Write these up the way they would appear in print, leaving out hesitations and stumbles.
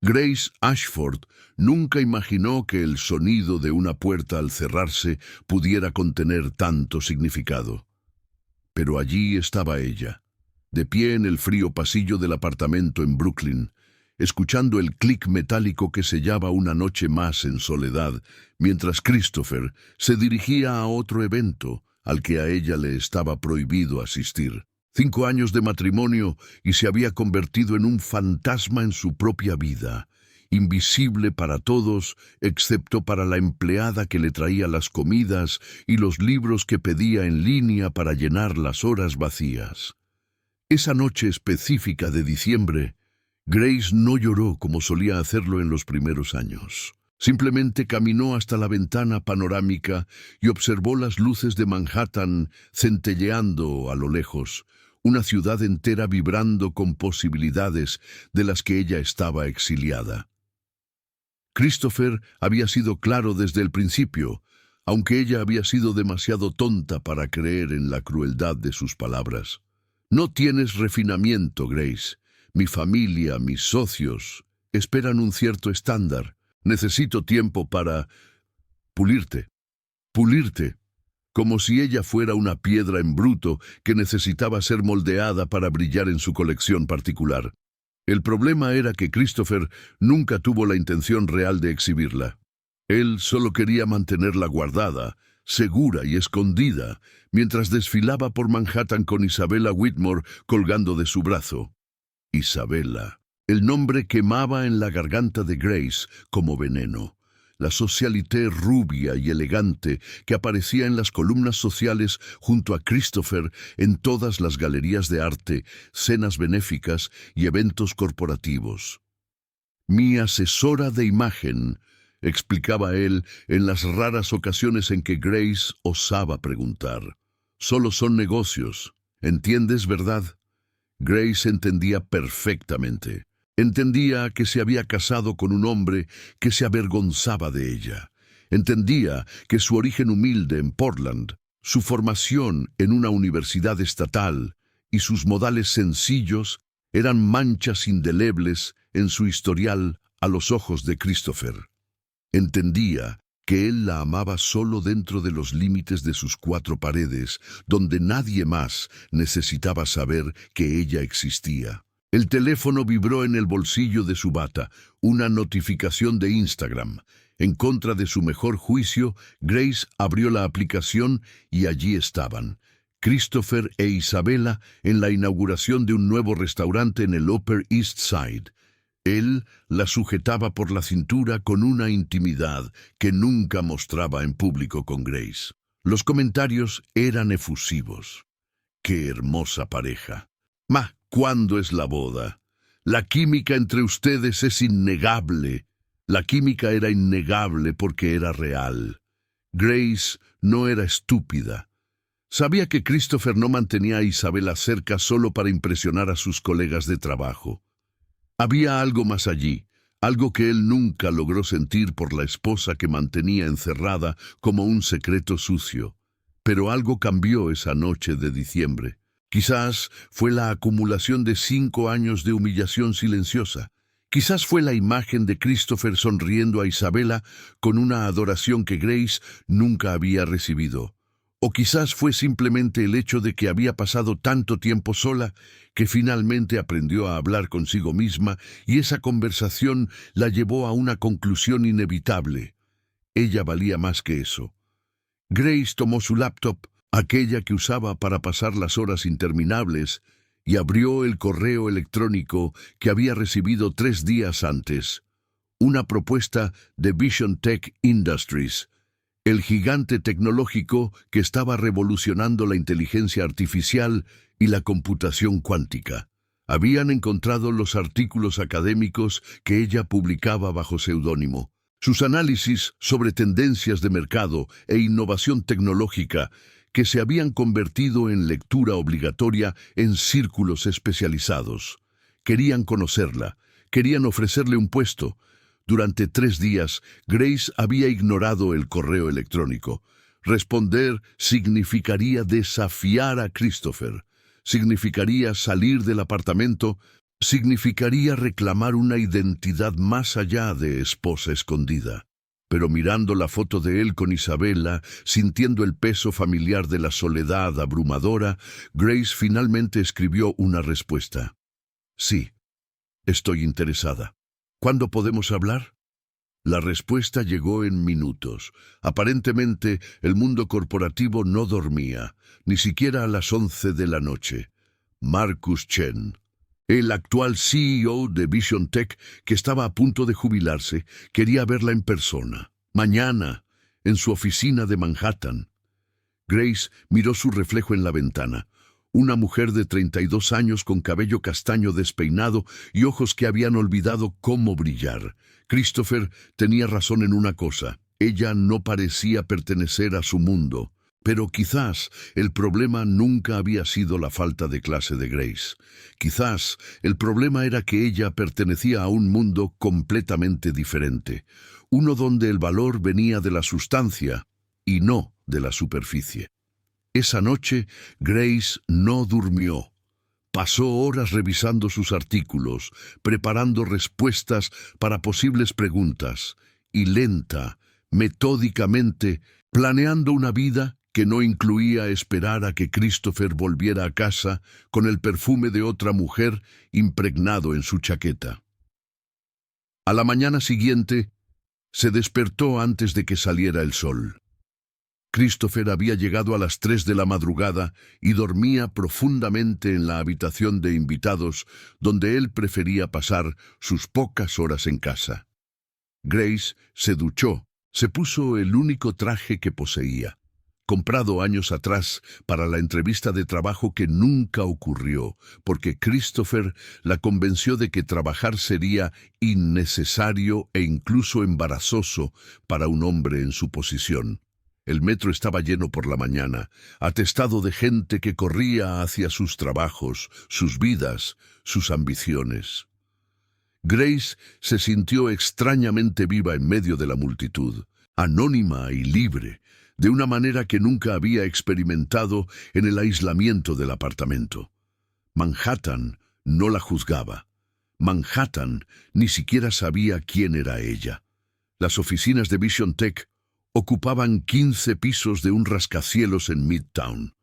Grace Ashford nunca imaginó que el sonido de una puerta al cerrarse pudiera contener tanto significado. Pero allí estaba ella, de pie en el frío pasillo del apartamento en Brooklyn, escuchando el clic metálico que sellaba una noche más en soledad, mientras Christopher se dirigía a otro evento al que a ella le estaba prohibido asistir. 5 años de matrimonio y se había convertido en un fantasma en su propia vida, invisible para todos excepto para la empleada que le traía las comidas y los libros que pedía en línea para llenar las horas vacías. Esa noche específica de diciembre, Grace no lloró como solía hacerlo en los primeros años. Simplemente caminó hasta la ventana panorámica y observó las luces de Manhattan centelleando a lo lejos, una ciudad entera vibrando con posibilidades de las que ella estaba exiliada. Christopher había sido claro desde el principio, aunque ella había sido demasiado tonta para creer en la crueldad de sus palabras. No tienes refinamiento, Grace. Mi familia, mis socios, esperan un cierto estándar. Necesito tiempo para pulirte, como si ella fuera una piedra en bruto que necesitaba ser moldeada para brillar en su colección particular. El problema era que Christopher nunca tuvo la intención real de exhibirla. Él solo quería mantenerla guardada, segura y escondida, mientras desfilaba por Manhattan con Isabella Whitmore colgando de su brazo. Isabella. El nombre quemaba en la garganta de Grace como veneno. La socialité rubia y elegante que aparecía en las columnas sociales junto a Christopher en todas las galerías de arte, cenas benéficas y eventos corporativos. Mi asesora de imagen, explicaba él en las raras ocasiones en que Grace osaba preguntar. Solo son negocios. ¿Entiendes, verdad? Grace entendía perfectamente. Entendía que se había casado con un hombre que se avergonzaba de ella. Entendía que su origen humilde en Portland, su formación en una universidad estatal y sus modales sencillos eran manchas indelebles en su historial a los ojos de Christopher. Entendía que él la amaba solo dentro de los límites de sus 4 paredes, donde nadie más necesitaba saber que ella existía. El teléfono vibró en el bolsillo de su bata, una notificación de Instagram. En contra de su mejor juicio, Grace abrió la aplicación y allí estaban, Christopher e Isabella en la inauguración de un nuevo restaurante en el Upper East Side. Él la sujetaba por la cintura con una intimidad que nunca mostraba en público con Grace. Los comentarios eran efusivos. ¡Qué hermosa pareja! ¿Cuándo es la boda? La química entre ustedes es innegable. La química era innegable porque era real. Grace no era estúpida. Sabía que Christopher no mantenía a Isabella cerca solo para impresionar a sus colegas de trabajo. Había algo más allí, algo que él nunca logró sentir por la esposa que mantenía encerrada como un secreto sucio. Pero algo cambió esa noche de diciembre. Quizás fue la acumulación de 5 años de humillación silenciosa. Quizás fue la imagen de Christopher sonriendo a Isabella con una adoración que Grace nunca había recibido. O quizás fue simplemente el hecho de que había pasado tanto tiempo sola que finalmente aprendió a hablar consigo misma y esa conversación la llevó a una conclusión inevitable. Ella valía más que eso. Grace tomó su laptop, aquella que usaba para pasar las horas interminables, y abrió el correo electrónico que había recibido 3 días antes. Una propuesta de Vision Tech Industries, el gigante tecnológico que estaba revolucionando la inteligencia artificial y la computación cuántica. Habían encontrado los artículos académicos que ella publicaba bajo seudónimo. Sus análisis sobre tendencias de mercado e innovación tecnológica que se habían convertido en lectura obligatoria en círculos especializados. Querían conocerla, querían ofrecerle un puesto. Durante 3 días, Grace había ignorado el correo electrónico. Responder significaría desafiar a Christopher. Significaría salir del apartamento, Significaría reclamar una identidad más allá de esposa escondida. Pero mirando la foto de él con Isabella, sintiendo el peso familiar de la soledad abrumadora, Grace finalmente escribió una respuesta. Sí, estoy interesada. ¿Cuándo podemos hablar? La respuesta llegó en minutos. Aparentemente, el mundo corporativo no dormía, ni siquiera a las 11 de la noche. Marcus Chen, el actual CEO de Vision Tech, que estaba a punto de jubilarse, quería verla en persona. Mañana, en su oficina de Manhattan. Grace miró su reflejo en la ventana. Una mujer de 32 años con cabello castaño despeinado y ojos que habían olvidado cómo brillar. Christopher tenía razón en una cosa. Ella no parecía pertenecer a su mundo. Pero quizás el problema nunca había sido la falta de clase de Grace. Quizás el problema era que ella pertenecía a un mundo completamente diferente. Uno donde el valor venía de la sustancia y no de la superficie. Esa noche, Grace no durmió. Pasó horas revisando sus artículos, preparando respuestas para posibles preguntas, y lenta, metódicamente, planeando una vida que no incluía esperar a que Christopher volviera a casa con el perfume de otra mujer impregnado en su chaqueta. A la mañana siguiente, se despertó antes de que saliera el sol. Christopher había llegado a las 3 de la madrugada y dormía profundamente en la habitación de invitados, donde él prefería pasar sus pocas horas en casa. Grace se duchó, se puso el único traje que poseía, comprado años atrás para la entrevista de trabajo que nunca ocurrió, porque Christopher la convenció de que trabajar sería innecesario e incluso embarazoso para un hombre en su posición. El metro estaba lleno por la mañana, atestado de gente que corría hacia sus trabajos, sus vidas, sus ambiciones. Grace se sintió extrañamente viva en medio de la multitud, anónima y libre, de una manera que nunca había experimentado en el aislamiento del apartamento. Manhattan no la juzgaba. Manhattan ni siquiera sabía quién era ella. Las oficinas de Vision Tech ocupaban 15 pisos de un rascacielos en Midtown.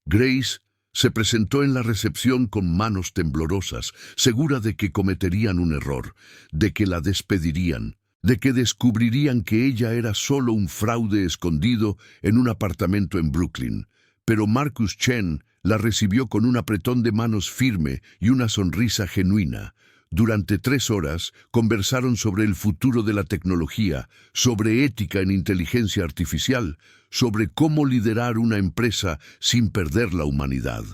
Grace se presentó en la recepción con manos temblorosas, segura de que cometerían un error, de que la despedirían, de que descubrirían que ella era solo un fraude escondido en un apartamento en Brooklyn. Pero Marcus Chen la recibió con un apretón de manos firme y una sonrisa genuina. Durante 3 horas conversaron sobre el futuro de la tecnología, sobre ética en inteligencia artificial, sobre cómo liderar una empresa sin perder la humanidad.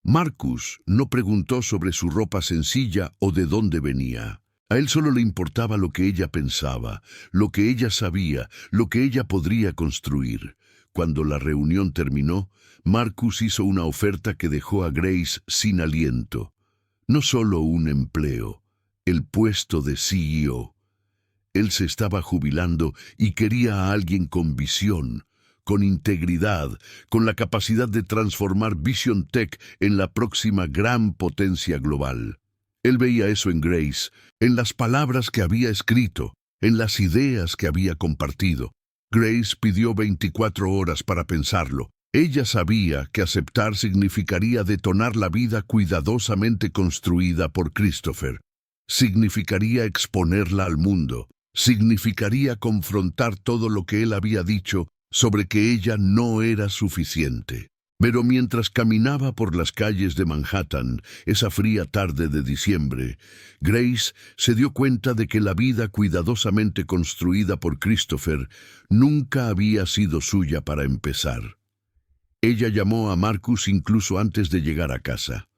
Marcus no preguntó sobre su ropa sencilla o de dónde venía. A él solo le importaba lo que ella pensaba, lo que ella sabía, lo que ella podría construir. Cuando la reunión terminó, Marcus hizo una oferta que dejó a Grace sin aliento. No solo un empleo, el puesto de CEO. Él se estaba jubilando y quería a alguien con visión, con integridad, con la capacidad de transformar Vision Tech en la próxima gran potencia global. Él veía eso en Grace, en las palabras que había escrito, en las ideas que había compartido. Grace pidió 24 horas para pensarlo. Ella sabía que aceptar significaría detonar la vida cuidadosamente construida por Christopher. Significaría exponerla al mundo. Significaría confrontar todo lo que él había dicho sobre que ella no era suficiente. Pero mientras caminaba por las calles de Manhattan, esa fría tarde de diciembre, Grace se dio cuenta de que la vida cuidadosamente construida por Christopher nunca había sido suya para empezar. Ella llamó a Marcus incluso antes de llegar a casa.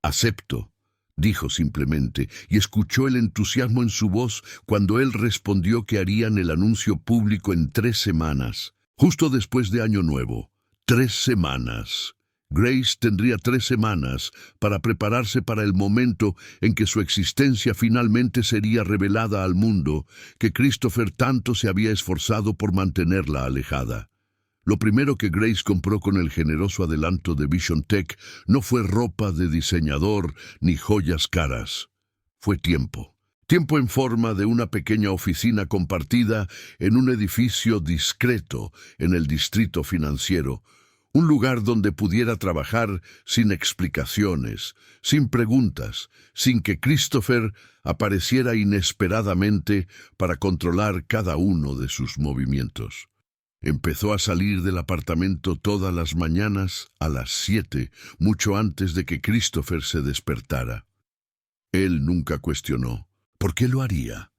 «Acepto», dijo simplemente, y escuchó el entusiasmo en su voz cuando él respondió que harían el anuncio público en 3 semanas, justo después de Año Nuevo. 3 semanas. Grace tendría 3 semanas para prepararse para el momento en que su existencia finalmente sería revelada al mundo, que Christopher tanto se había esforzado por mantenerla alejada. Lo primero que Grace compró con el generoso adelanto de Vision Tech no fue ropa de diseñador ni joyas caras. Fue tiempo. Tiempo en forma de una pequeña oficina compartida en un edificio discreto en el distrito financiero. Un lugar donde pudiera trabajar sin explicaciones, sin preguntas, sin que Christopher apareciera inesperadamente para controlar cada uno de sus movimientos. Empezó a salir del apartamento todas las mañanas a las 7, mucho antes de que Christopher se despertara. Él nunca cuestionó. ¿Por qué lo haría?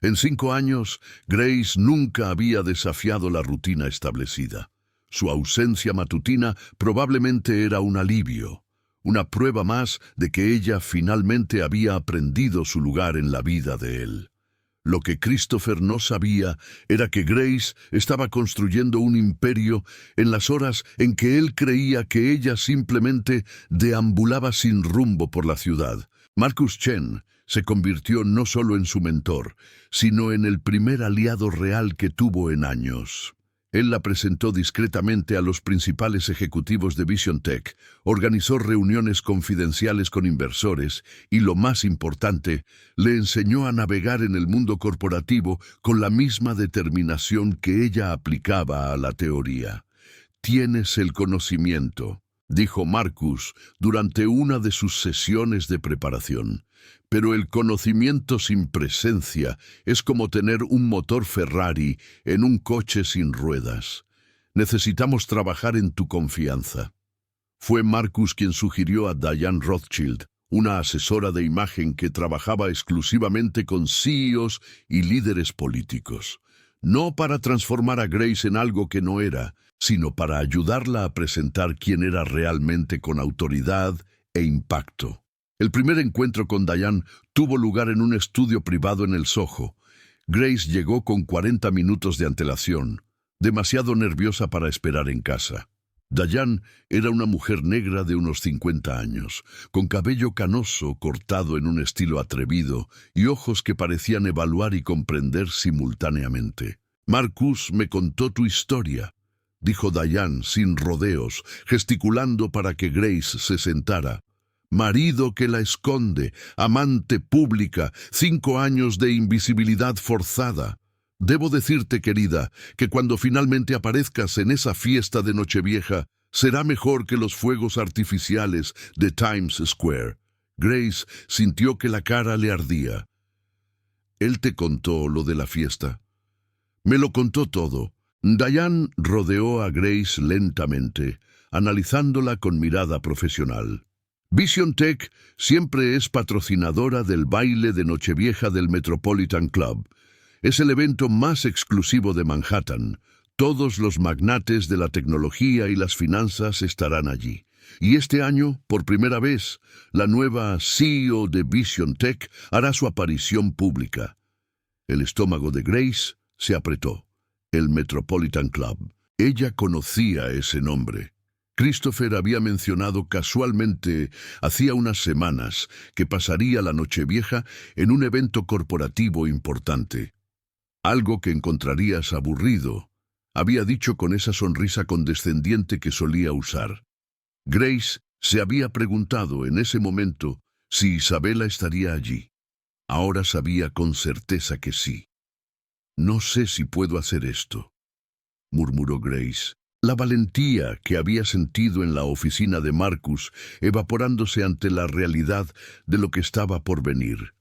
En 5 años, Grace nunca había desafiado la rutina establecida. Su ausencia matutina probablemente era un alivio, una prueba más de que ella finalmente había aprendido su lugar en la vida de él. Lo que Christopher no sabía era que Grace estaba construyendo un imperio en las horas en que él creía que ella simplemente deambulaba sin rumbo por la ciudad. Marcus Chen se convirtió no solo en su mentor, sino en el primer aliado real que tuvo en años. Él la presentó discretamente a los principales ejecutivos de Vision Tech, organizó reuniones confidenciales con inversores y, lo más importante, le enseñó a navegar en el mundo corporativo con la misma determinación que ella aplicaba a la teoría. «Tienes el conocimiento», dijo Marcus durante una de sus sesiones de preparación. Pero el conocimiento sin presencia es como tener un motor Ferrari en un coche sin ruedas. Necesitamos trabajar en tu confianza. Fue Marcus quien sugirió a Diane Rothschild, una asesora de imagen que trabajaba exclusivamente con CEOs y líderes políticos. No para transformar a Grace en algo que no era, sino para ayudarla a presentar quién era realmente con autoridad e impacto. El primer encuentro con Diane tuvo lugar en un estudio privado en el Soho. Grace llegó con 40 minutos de antelación, demasiado nerviosa para esperar en casa. Diane era una mujer negra de unos 50 años, con cabello canoso cortado en un estilo atrevido y ojos que parecían evaluar y comprender simultáneamente. «Marcus me contó tu historia», dijo Diane sin rodeos, gesticulando para que Grace se sentara. «Marido que la esconde, amante pública, 5 años de invisibilidad forzada. Debo decirte, querida, que cuando finalmente aparezcas en esa fiesta de Nochevieja, será mejor que los fuegos artificiales de Times Square». Grace sintió que la cara le ardía. «¿Él te contó lo de la fiesta?» «Me lo contó todo». Diane rodeó a Grace lentamente, analizándola con mirada profesional. Vision Tech siempre es patrocinadora del baile de Nochevieja del Metropolitan Club. Es el evento más exclusivo de Manhattan. Todos los magnates de la tecnología y las finanzas estarán allí. Y este año, por primera vez, la nueva CEO de Vision Tech hará su aparición pública. El estómago de Grace se apretó. El Metropolitan Club. Ella conocía ese nombre. Christopher había mencionado casualmente hacía unas semanas que pasaría la Nochevieja en un evento corporativo importante. Algo que encontrarías aburrido, había dicho con esa sonrisa condescendiente que solía usar. Grace se había preguntado en ese momento si Isabella estaría allí. Ahora sabía con certeza que sí. «No sé si puedo hacer esto», murmuró Grace. La valentía que había sentido en la oficina de Marcus evaporándose ante la realidad de lo que estaba por venir.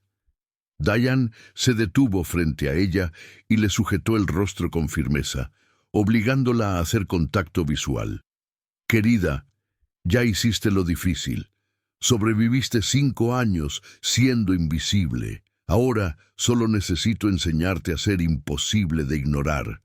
Diane se detuvo frente a ella y le sujetó el rostro con firmeza, obligándola a hacer contacto visual. «Querida, ya hiciste lo difícil. Sobreviviste 5 años siendo invisible. Ahora solo necesito enseñarte a ser imposible de ignorar».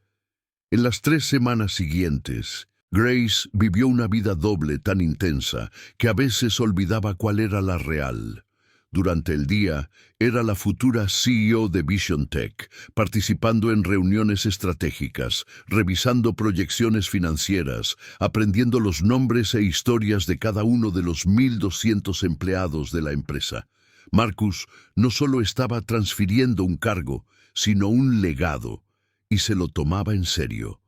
En las 3 semanas siguientes, Grace vivió una vida doble tan intensa que a veces olvidaba cuál era la real. Durante el día, era la futura CEO de Vision Tech, participando en reuniones estratégicas, revisando proyecciones financieras, aprendiendo los nombres e historias de cada uno de los 1,200 empleados de la empresa. Marcus no solo estaba transfiriendo un cargo, sino un legado, y se lo tomaba en serio.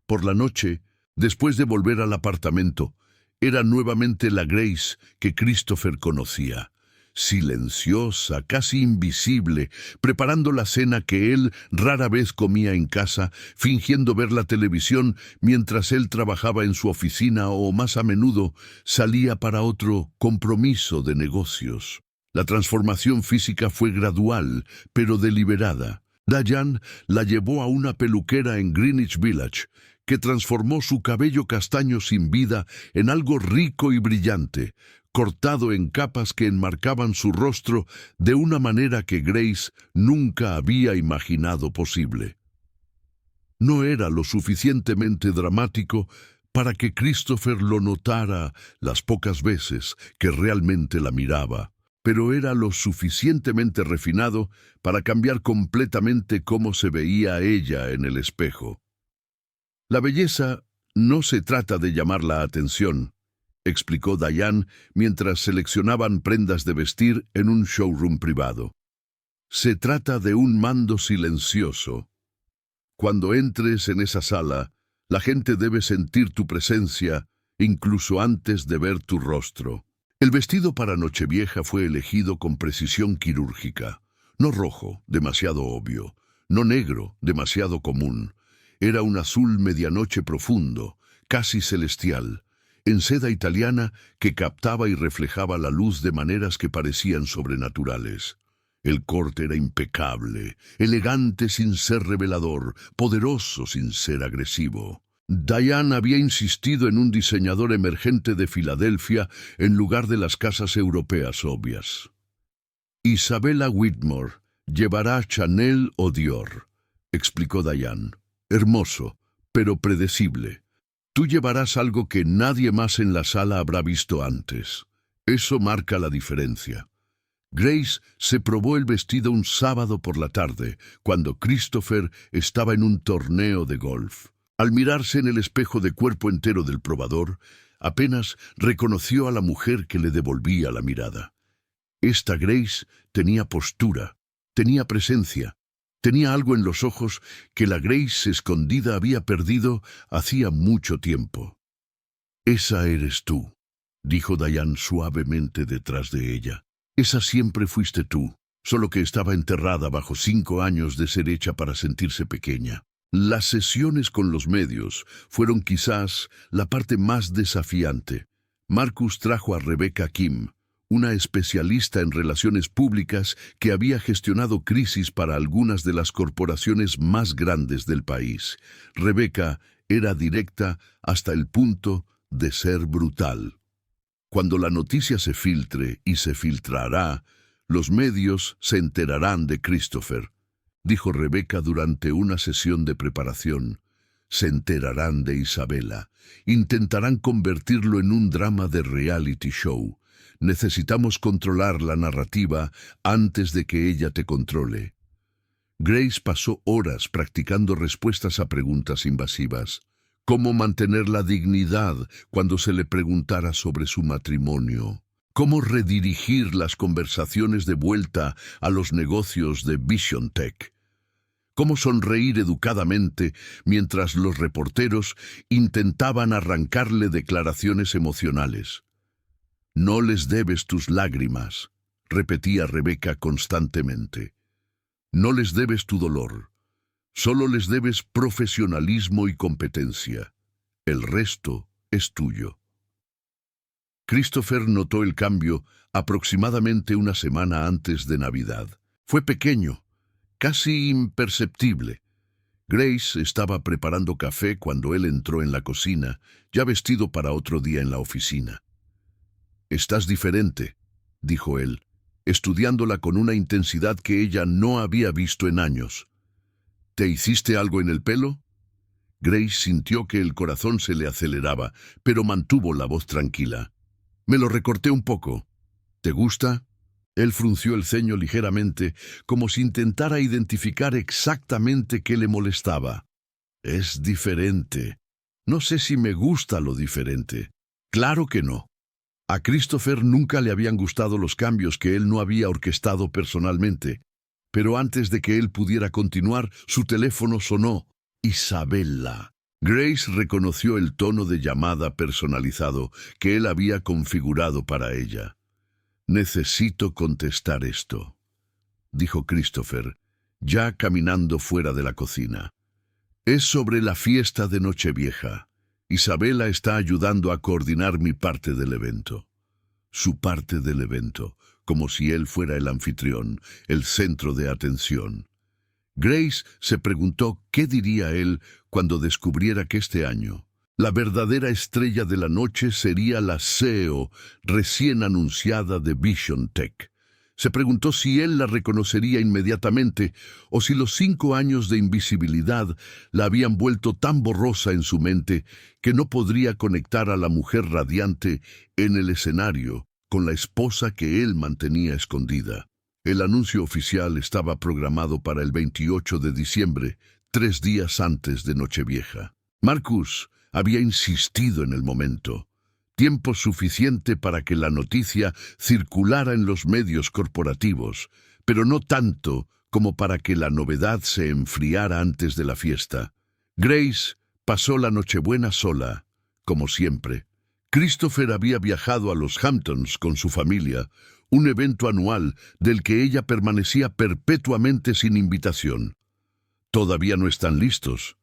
Por la noche, Después de volver al apartamento, era nuevamente la Grace que Christopher conocía. Silenciosa, casi invisible, preparando la cena que él rara vez comía en casa, fingiendo ver la televisión mientras él trabajaba en su oficina o, más a menudo, salía para otro compromiso de negocios. La transformación física fue gradual, pero deliberada. Diane la llevó a una peluquera en Greenwich Village, que transformó su cabello castaño sin vida en algo rico y brillante, cortado en capas que enmarcaban su rostro de una manera que Grace nunca había imaginado posible. No era lo suficientemente dramático para que Christopher lo notara las pocas veces que realmente la miraba, pero era lo suficientemente refinado para cambiar completamente cómo se veía ella en el espejo. La belleza no se trata de llamar la atención, explicó Diane mientras seleccionaban prendas de vestir en un showroom privado. Se trata de un mando silencioso. Cuando entres en esa sala, la gente debe sentir tu presencia incluso antes de ver tu rostro. El vestido para Nochevieja fue elegido con precisión quirúrgica. No rojo, demasiado obvio. No negro, demasiado común. Era un azul medianoche profundo, casi celestial, en seda italiana que captaba y reflejaba la luz de maneras que parecían sobrenaturales. El corte era impecable, elegante sin ser revelador, poderoso sin ser agresivo. Diane había insistido en un diseñador emergente de Filadelfia en lugar de las casas europeas obvias. Isabella Whitmore llevará Chanel o Dior, explicó Diane. Hermoso, pero predecible. Tú llevarás algo que nadie más en la sala habrá visto antes. Eso marca la diferencia. Grace se probó el vestido un sábado por la tarde, cuando Christopher estaba en un torneo de golf. Al mirarse en el espejo de cuerpo entero del probador, apenas reconoció a la mujer que le devolvía la mirada. Esta Grace tenía postura, tenía presencia, tenía algo en los ojos que la Grace escondida había perdido hacía mucho tiempo. «Esa eres tú», dijo Diane suavemente detrás de ella. «Esa siempre fuiste tú, solo que estaba enterrada bajo 5 años de ser hecha para sentirse pequeña». Las sesiones con los medios fueron quizás la parte más desafiante. Marcus trajo a Rebecca Kim, una especialista en relaciones públicas que había gestionado crisis para algunas de las corporaciones más grandes del país. Rebecca era directa hasta el punto de ser brutal. Cuando la noticia se filtre y se filtrará, los medios se enterarán de Christopher, dijo Rebecca durante una sesión de preparación. Se enterarán de Isabella. Intentarán convertirlo en un drama de reality show. Necesitamos controlar la narrativa antes de que ella te controle. Grace pasó horas practicando respuestas a preguntas invasivas. Cómo mantener la dignidad cuando se le preguntara sobre su matrimonio. Cómo redirigir las conversaciones de vuelta a los negocios de Vision Tech. Cómo sonreír educadamente mientras los reporteros intentaban arrancarle declaraciones emocionales. «No les debes tus lágrimas», repetía Rebecca constantemente. «No les debes tu dolor. Solo les debes profesionalismo y competencia. El resto es tuyo». Christopher notó el cambio aproximadamente una semana antes de Navidad. Fue pequeño, casi imperceptible. Grace estaba preparando café cuando él entró en la cocina, ya vestido para otro día en la oficina. «Estás diferente», dijo él, estudiándola con una intensidad que ella no había visto en años. «¿Te hiciste algo en el pelo?» Grace sintió que el corazón se le aceleraba, pero mantuvo la voz tranquila. «Me lo recorté un poco. ¿Te gusta?» Él frunció el ceño ligeramente, como si intentara identificar exactamente qué le molestaba. «Es diferente. No sé si me gusta lo diferente». «Claro que no». A Christopher nunca le habían gustado los cambios que él no había orquestado personalmente. Pero antes de que él pudiera continuar, su teléfono sonó. «Isabella», Grace reconoció el tono de llamada personalizado que él había configurado para ella. «Necesito contestar esto», dijo Christopher, ya caminando fuera de la cocina. «Es sobre la fiesta de Nochevieja. Isabela está ayudando a coordinar mi parte del evento». Su parte del evento, como si él fuera el anfitrión, el centro de atención. Grace se preguntó qué diría él cuando descubriera que este año la verdadera estrella de la noche sería la CEO recién anunciada de Vision Tech. Se preguntó si él la reconocería inmediatamente o si los 5 años de invisibilidad la habían vuelto tan borrosa en su mente que no podría conectar a la mujer radiante en el escenario con la esposa que él mantenía escondida. El anuncio oficial estaba programado para el 28 de diciembre, 3 días antes de Nochevieja. Marcus había insistido en el momento. Tiempo suficiente para que la noticia circulara en los medios corporativos, pero no tanto como para que la novedad se enfriara antes de la fiesta. Grace pasó la Nochebuena sola, como siempre. Christopher había viajado a los Hamptons con su familia, un evento anual del que ella permanecía perpetuamente sin invitación. «Todavía no están listos»,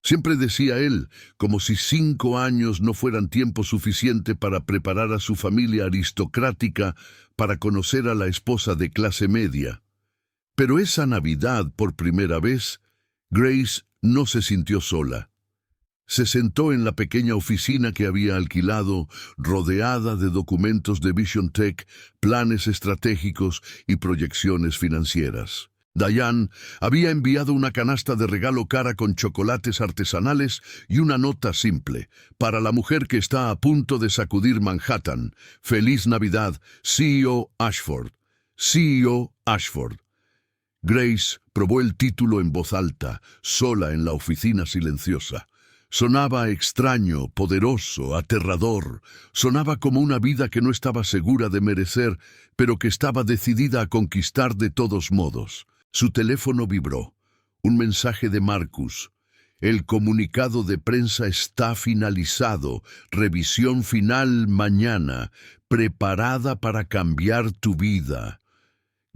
siempre decía él, como si 5 años no fueran tiempo suficiente para preparar a su familia aristocrática para conocer a la esposa de clase media. Pero esa Navidad, por primera vez, Grace no se sintió sola. Se sentó en la pequeña oficina que había alquilado, rodeada de documentos de Vision Tech, planes estratégicos y proyecciones financieras. Diane había enviado una canasta de regalo cara con chocolates artesanales y una nota simple: «Para la mujer que está a punto de sacudir Manhattan. Feliz Navidad, CEO Ashford». CEO Ashford. Grace probó el título en voz alta, sola en la oficina silenciosa. Sonaba extraño, poderoso, aterrador. Sonaba como una vida que no estaba segura de merecer, pero que estaba decidida a conquistar de todos modos. Su teléfono vibró. Un mensaje de Marcus. «El comunicado de prensa está finalizado. Revisión final mañana. Preparada para cambiar tu vida».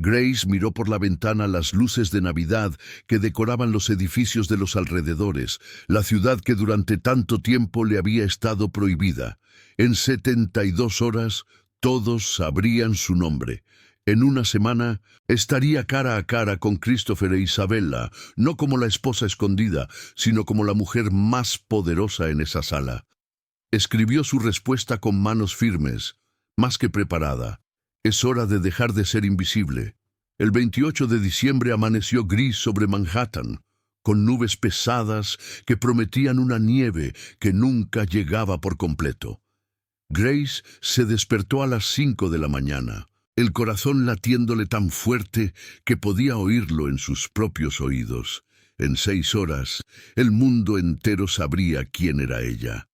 Grace miró por la ventana las luces de Navidad que decoraban los edificios de los alrededores, la ciudad que durante tanto tiempo le había estado prohibida. En 72 horas, todos sabrían su nombre. En una semana, estaría cara a cara con Christopher e Isabella, no como la esposa escondida, sino como la mujer más poderosa en esa sala. Escribió su respuesta con manos firmes, más que preparada. Es hora de dejar de ser invisible. El 28 de diciembre amaneció gris sobre Manhattan, con nubes pesadas que prometían una nieve que nunca llegaba por completo. Grace se despertó a las 5 de la mañana, el corazón latiéndole tan fuerte que podía oírlo en sus propios oídos. En 6 horas, el mundo entero sabría quién era ella.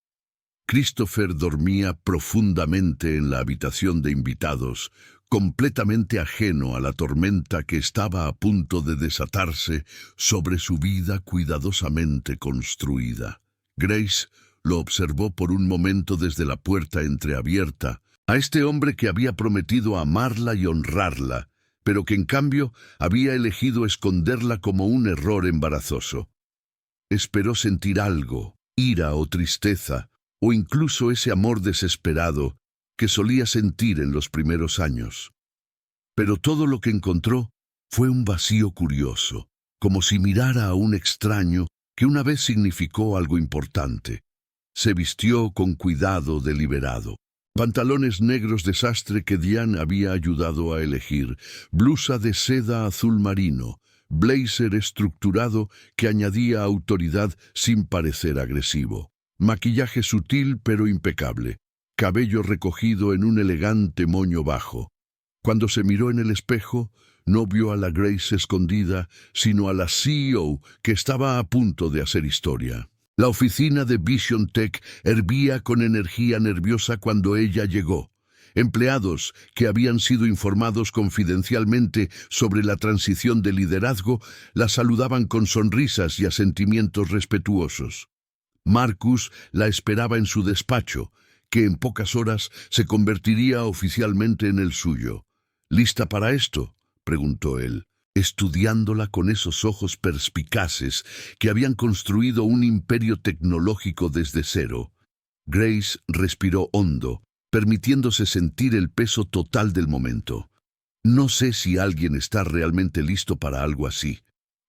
Christopher dormía profundamente en la habitación de invitados, completamente ajeno a la tormenta que estaba a punto de desatarse sobre su vida cuidadosamente construida. Grace lo observó por un momento desde la puerta entreabierta, a este hombre que había prometido amarla y honrarla, pero que en cambio había elegido esconderla como un error embarazoso. Esperó sentir algo, ira o tristeza, o incluso ese amor desesperado que solía sentir en los primeros años. Pero todo lo que encontró fue un vacío curioso, como si mirara a un extraño que una vez significó algo importante. Se vistió con cuidado deliberado. Pantalones negros de sastre que Diane había ayudado a elegir, blusa de seda azul marino, blazer estructurado que añadía autoridad sin parecer agresivo. Maquillaje sutil pero impecable, cabello recogido en un elegante moño bajo. Cuando se miró en el espejo, no vio a la Grace escondida, sino a la CEO que estaba a punto de hacer historia. La oficina de Vision Tech hervía con energía nerviosa cuando ella llegó. Empleados que habían sido informados confidencialmente sobre la transición de liderazgo la saludaban con sonrisas y asentimientos respetuosos. Marcus la esperaba en su despacho, que en pocas horas se convertiría oficialmente en el suyo. ¿Lista para esto?, preguntó él, estudiándola con esos ojos perspicaces que habían construido un imperio tecnológico desde cero. Grace respiró hondo, permitiéndose sentir el peso total del momento. No sé si alguien está realmente listo para algo así,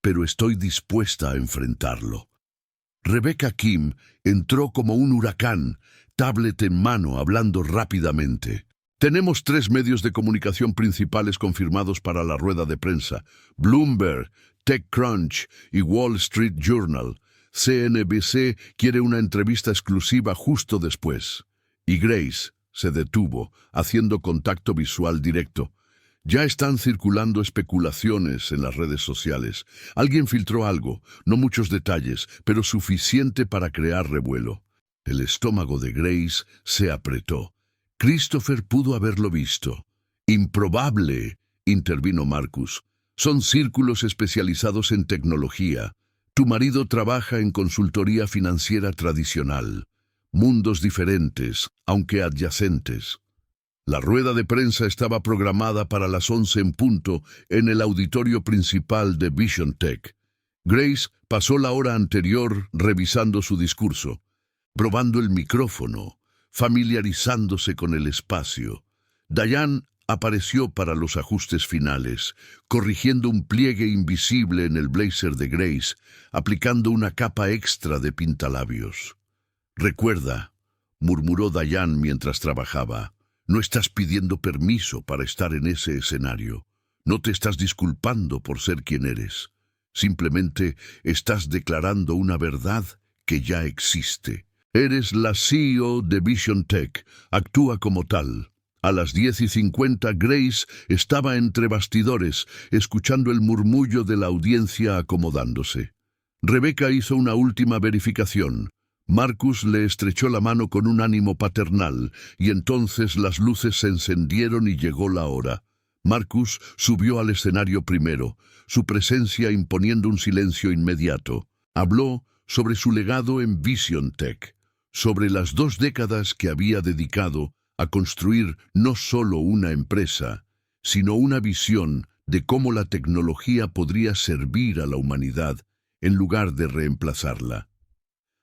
pero estoy dispuesta a enfrentarlo. Rebecca Kim entró como un huracán, tablet en mano, hablando rápidamente. Tenemos 3 medios de comunicación principales confirmados para la rueda de prensa: Bloomberg, TechCrunch y Wall Street Journal. CNBC quiere una entrevista exclusiva justo después. Y Grace se detuvo, haciendo contacto visual directo. Ya están circulando especulaciones en las redes sociales. Alguien filtró algo, no muchos detalles, pero suficiente para crear revuelo. El estómago de Grace se apretó. Christopher pudo haberlo visto. Improbable, intervino Marcus. Son círculos especializados en tecnología. Tu marido trabaja en consultoría financiera tradicional. Mundos diferentes, aunque adyacentes. La rueda de prensa estaba programada para las 11 en punto en el auditorio principal de Vision Tech. Grace pasó la hora anterior revisando su discurso, probando el micrófono, familiarizándose con el espacio. Diane apareció para los ajustes finales, corrigiendo un pliegue invisible en el blazer de Grace, aplicando una capa extra de pintalabios. «Recuerda», murmuró Diane mientras trabajaba, «no estás pidiendo permiso para estar en ese escenario. No te estás disculpando por ser quien eres. Simplemente estás declarando una verdad que ya existe. Eres la CEO de Vision Tech. Actúa como tal». A las 10:50 Grace estaba entre bastidores, escuchando el murmullo de la audiencia acomodándose. Rebecca hizo una última verificación. Marcus le estrechó la mano con un ánimo paternal, y entonces las luces se encendieron y llegó la hora. Marcus subió al escenario primero, su presencia imponiendo un silencio inmediato. Habló sobre su legado en Vision Tech, sobre las 2 décadas que había dedicado a construir no solo una empresa, sino una visión de cómo la tecnología podría servir a la humanidad en lugar de reemplazarla.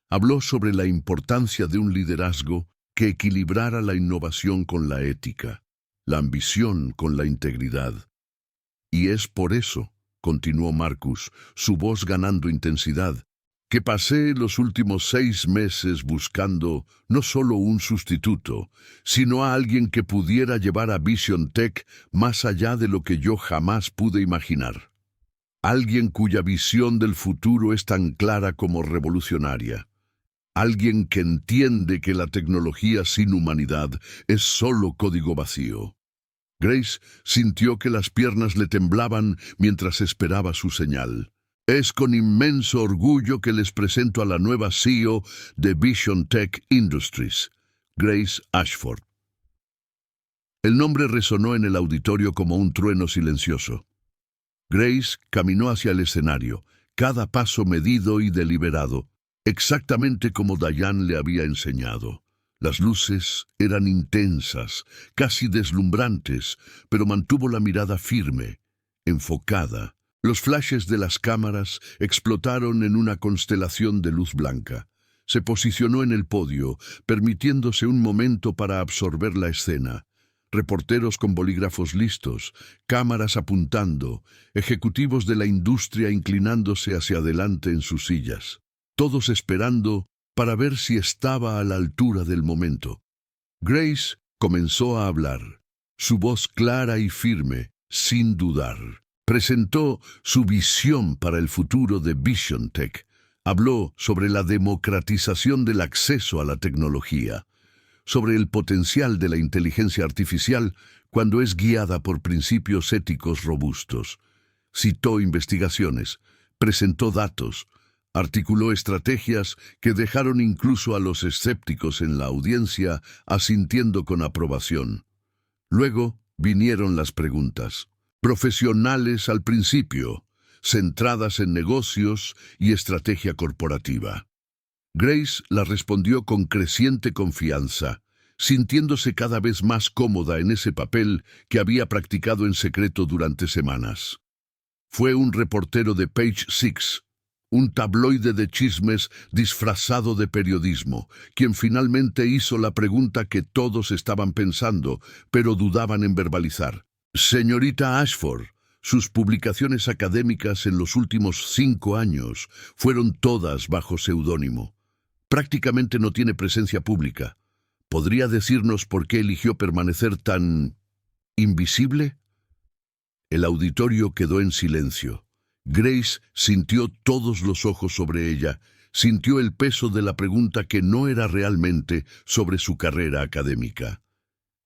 Habló sobre la importancia de un liderazgo que equilibrara la innovación con la ética, la ambición con la integridad. Y es por eso, continuó Marcus, su voz ganando intensidad, que pasé los últimos 6 meses buscando no solo un sustituto, sino a alguien que pudiera llevar a Vision Tech más allá de lo que yo jamás pude imaginar. Alguien cuya visión del futuro es tan clara como revolucionaria. Alguien que entiende que la tecnología sin humanidad es solo código vacío. Grace sintió que las piernas le temblaban mientras esperaba su señal. Es con inmenso orgullo que les presento a la nueva CEO de Vision Tech Industries, Grace Ashford. El nombre resonó en el auditorio como un trueno silencioso. Grace caminó hacia el escenario, cada paso medido y deliberado, exactamente como Diane le había enseñado. Las luces eran intensas, casi deslumbrantes, pero mantuvo la mirada firme, enfocada. Los flashes de las cámaras explotaron en una constelación de luz blanca. Se posicionó en el podio, permitiéndose un momento para absorber la escena. Reporteros con bolígrafos listos, cámaras apuntando, ejecutivos de la industria inclinándose hacia adelante en sus sillas. Todos esperando para ver si estaba a la altura del momento. Grace comenzó a hablar, su voz clara y firme, sin dudar. Presentó su visión para el futuro de Vision Tech. Habló sobre la democratización del acceso a la tecnología, sobre el potencial de la inteligencia artificial cuando es guiada por principios éticos robustos. Citó investigaciones, presentó datos, articuló estrategias que dejaron incluso a los escépticos en la audiencia asintiendo con aprobación. Luego vinieron las preguntas. Profesionales al principio, centradas en negocios y estrategia corporativa. Grace la respondió con creciente confianza, sintiéndose cada vez más cómoda en ese papel que había practicado en secreto durante semanas. Fue un reportero de Page Six, un tabloide de chismes disfrazado de periodismo, quien finalmente hizo la pregunta que todos estaban pensando, pero dudaban en verbalizar. Señorita Ashford, sus publicaciones académicas en los últimos 5 años fueron todas bajo seudónimo. Prácticamente no tiene presencia pública. ¿Podría decirnos por qué eligió permanecer tan invisible? El auditorio quedó en silencio. Grace sintió todos los ojos sobre ella, sintió el peso de la pregunta que no era realmente sobre su carrera académica.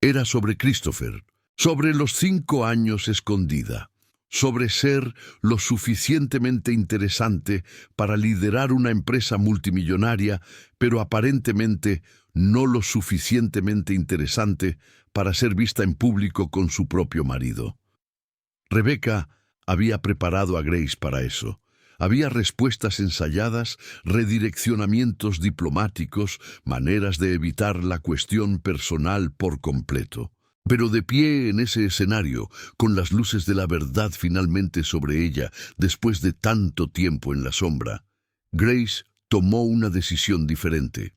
Era sobre Christopher, sobre los 5 años escondida, sobre ser lo suficientemente interesante para liderar una empresa multimillonaria, pero aparentemente no lo suficientemente interesante para ser vista en público con su propio marido. Rebecca había preparado a Grace para eso. Había respuestas ensayadas, redireccionamientos diplomáticos, maneras de evitar la cuestión personal por completo. Pero de pie en ese escenario, con las luces de la verdad finalmente sobre ella, después de tanto tiempo en la sombra, Grace tomó una decisión diferente.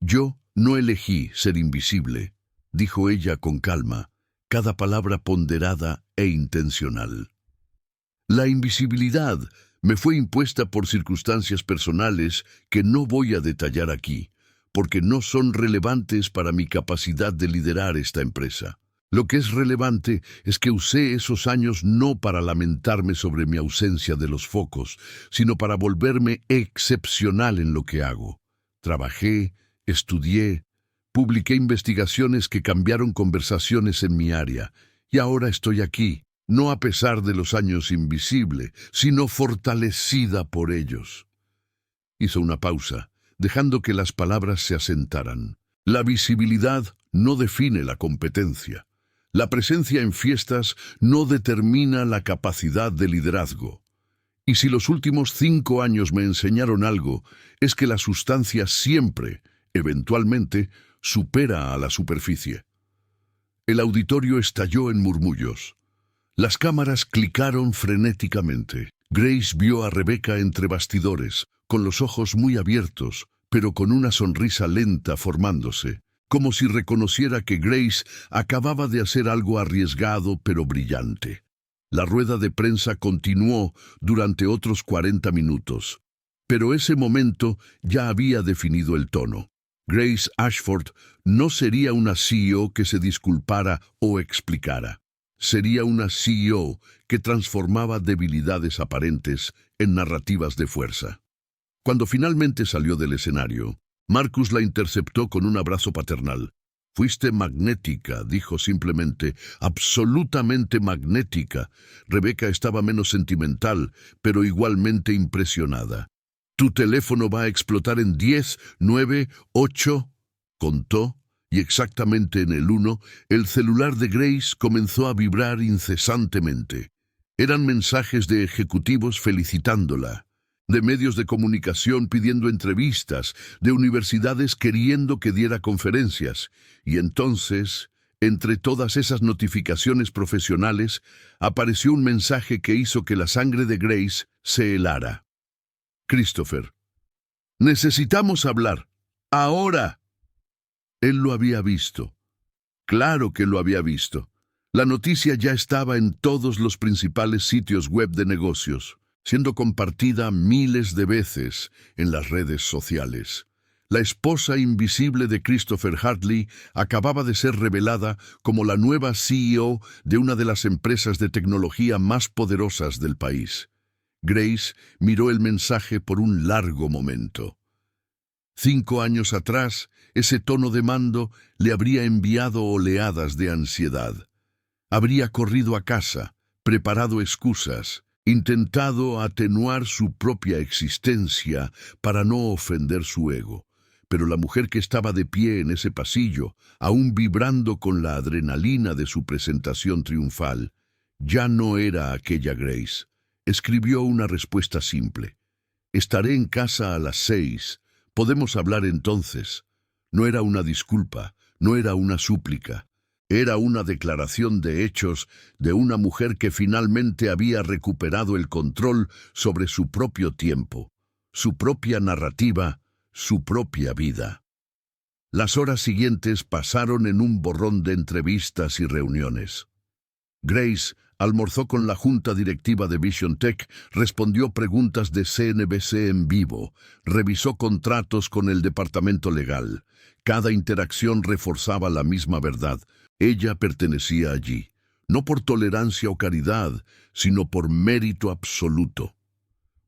«Yo no elegí ser invisible», dijo ella con calma, cada palabra ponderada e intencional. «La invisibilidad me fue impuesta por circunstancias personales que no voy a detallar aquí, porque no son relevantes para mi capacidad de liderar esta empresa. Lo que es relevante es que usé esos años no para lamentarme sobre mi ausencia de los focos, sino para volverme excepcional en lo que hago. Trabajé, estudié, publiqué investigaciones que cambiaron conversaciones en mi área, y ahora estoy aquí, no a pesar de los años invisible, sino fortalecida por ellos». Hizo una pausa, dejando que las palabras se asentaran. La visibilidad no define la competencia. La presencia en fiestas no determina la capacidad de liderazgo. Y si los últimos 5 años me enseñaron algo, es que la sustancia siempre, eventualmente, supera a la superficie. El auditorio estalló en murmullos. Las cámaras clicaron frenéticamente. Grace vio a Rebecca entre bastidores, con los ojos muy abiertos, pero con una sonrisa lenta formándose, como si reconociera que Grace acababa de hacer algo arriesgado pero brillante. La rueda de prensa continuó durante otros 40 minutos, pero ese momento ya había definido el tono. Grace Ashford no sería una CEO que se disculpara o explicara. Sería una CEO que transformaba debilidades aparentes en narrativas de fuerza. Cuando finalmente salió del escenario, Marcus la interceptó con un abrazo paternal. «Fuiste magnética», dijo simplemente, «absolutamente magnética». Rebecca estaba menos sentimental, pero igualmente impresionada. «Tu teléfono va a explotar en 10, 9, 8», contó, y exactamente en el 1, el celular de Grace comenzó a vibrar incesantemente. Eran mensajes de ejecutivos felicitándola, de medios de comunicación pidiendo entrevistas, de universidades queriendo que diera conferencias. Y entonces, entre todas esas notificaciones profesionales, apareció un mensaje que hizo que la sangre de Grace se helara. «Christopher, necesitamos hablar. Ahora». Él lo había visto. Claro que lo había visto. La noticia ya estaba en todos los principales sitios web de negocios, siendo compartida miles de veces en las redes sociales. La esposa invisible de Christopher Hartley acababa de ser revelada como la nueva CEO de una de las empresas de tecnología más poderosas del país. Grace miró el mensaje por un largo momento. 5 años atrás, ese tono de mando le habría enviado oleadas de ansiedad. Habría corrido a casa, preparado excusas, intentado atenuar su propia existencia para no ofender su ego. Pero la mujer que estaba de pie en ese pasillo, aún vibrando con la adrenalina de su presentación triunfal, ya no era aquella Grace. Escribió una respuesta simple. «Estaré en casa a las 6. Podemos hablar entonces. No era una disculpa, no era una súplica. Era una declaración de hechos de una mujer que finalmente había recuperado el control sobre su propio tiempo, su propia narrativa, su propia vida. Las horas siguientes pasaron en un borrón de entrevistas y reuniones. Grace almorzó con la junta directiva de Vision Tech, respondió preguntas de CNBC en vivo, revisó contratos con el departamento legal. Cada interacción reforzaba la misma verdad. Ella pertenecía allí, no por tolerancia o caridad, sino por mérito absoluto.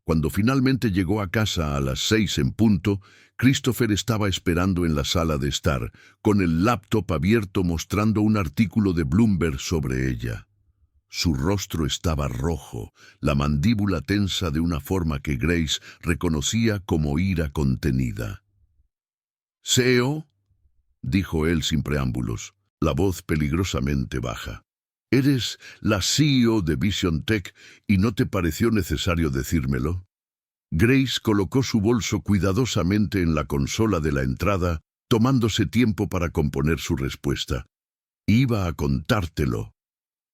Cuando finalmente llegó a casa a las 6 en punto, Christopher estaba esperando en la sala de estar, con el laptop abierto mostrando un artículo de Bloomberg sobre ella. Su rostro estaba rojo, la mandíbula tensa de una forma que Grace reconocía como ira contenida. «CEO», dijo él sin preámbulos, la voz peligrosamente baja. «¿Eres la CEO de Vision Tech y no te pareció necesario decírmelo?» Grace colocó su bolso cuidadosamente en la consola de la entrada, tomándose tiempo para componer su respuesta. «Iba a contártelo».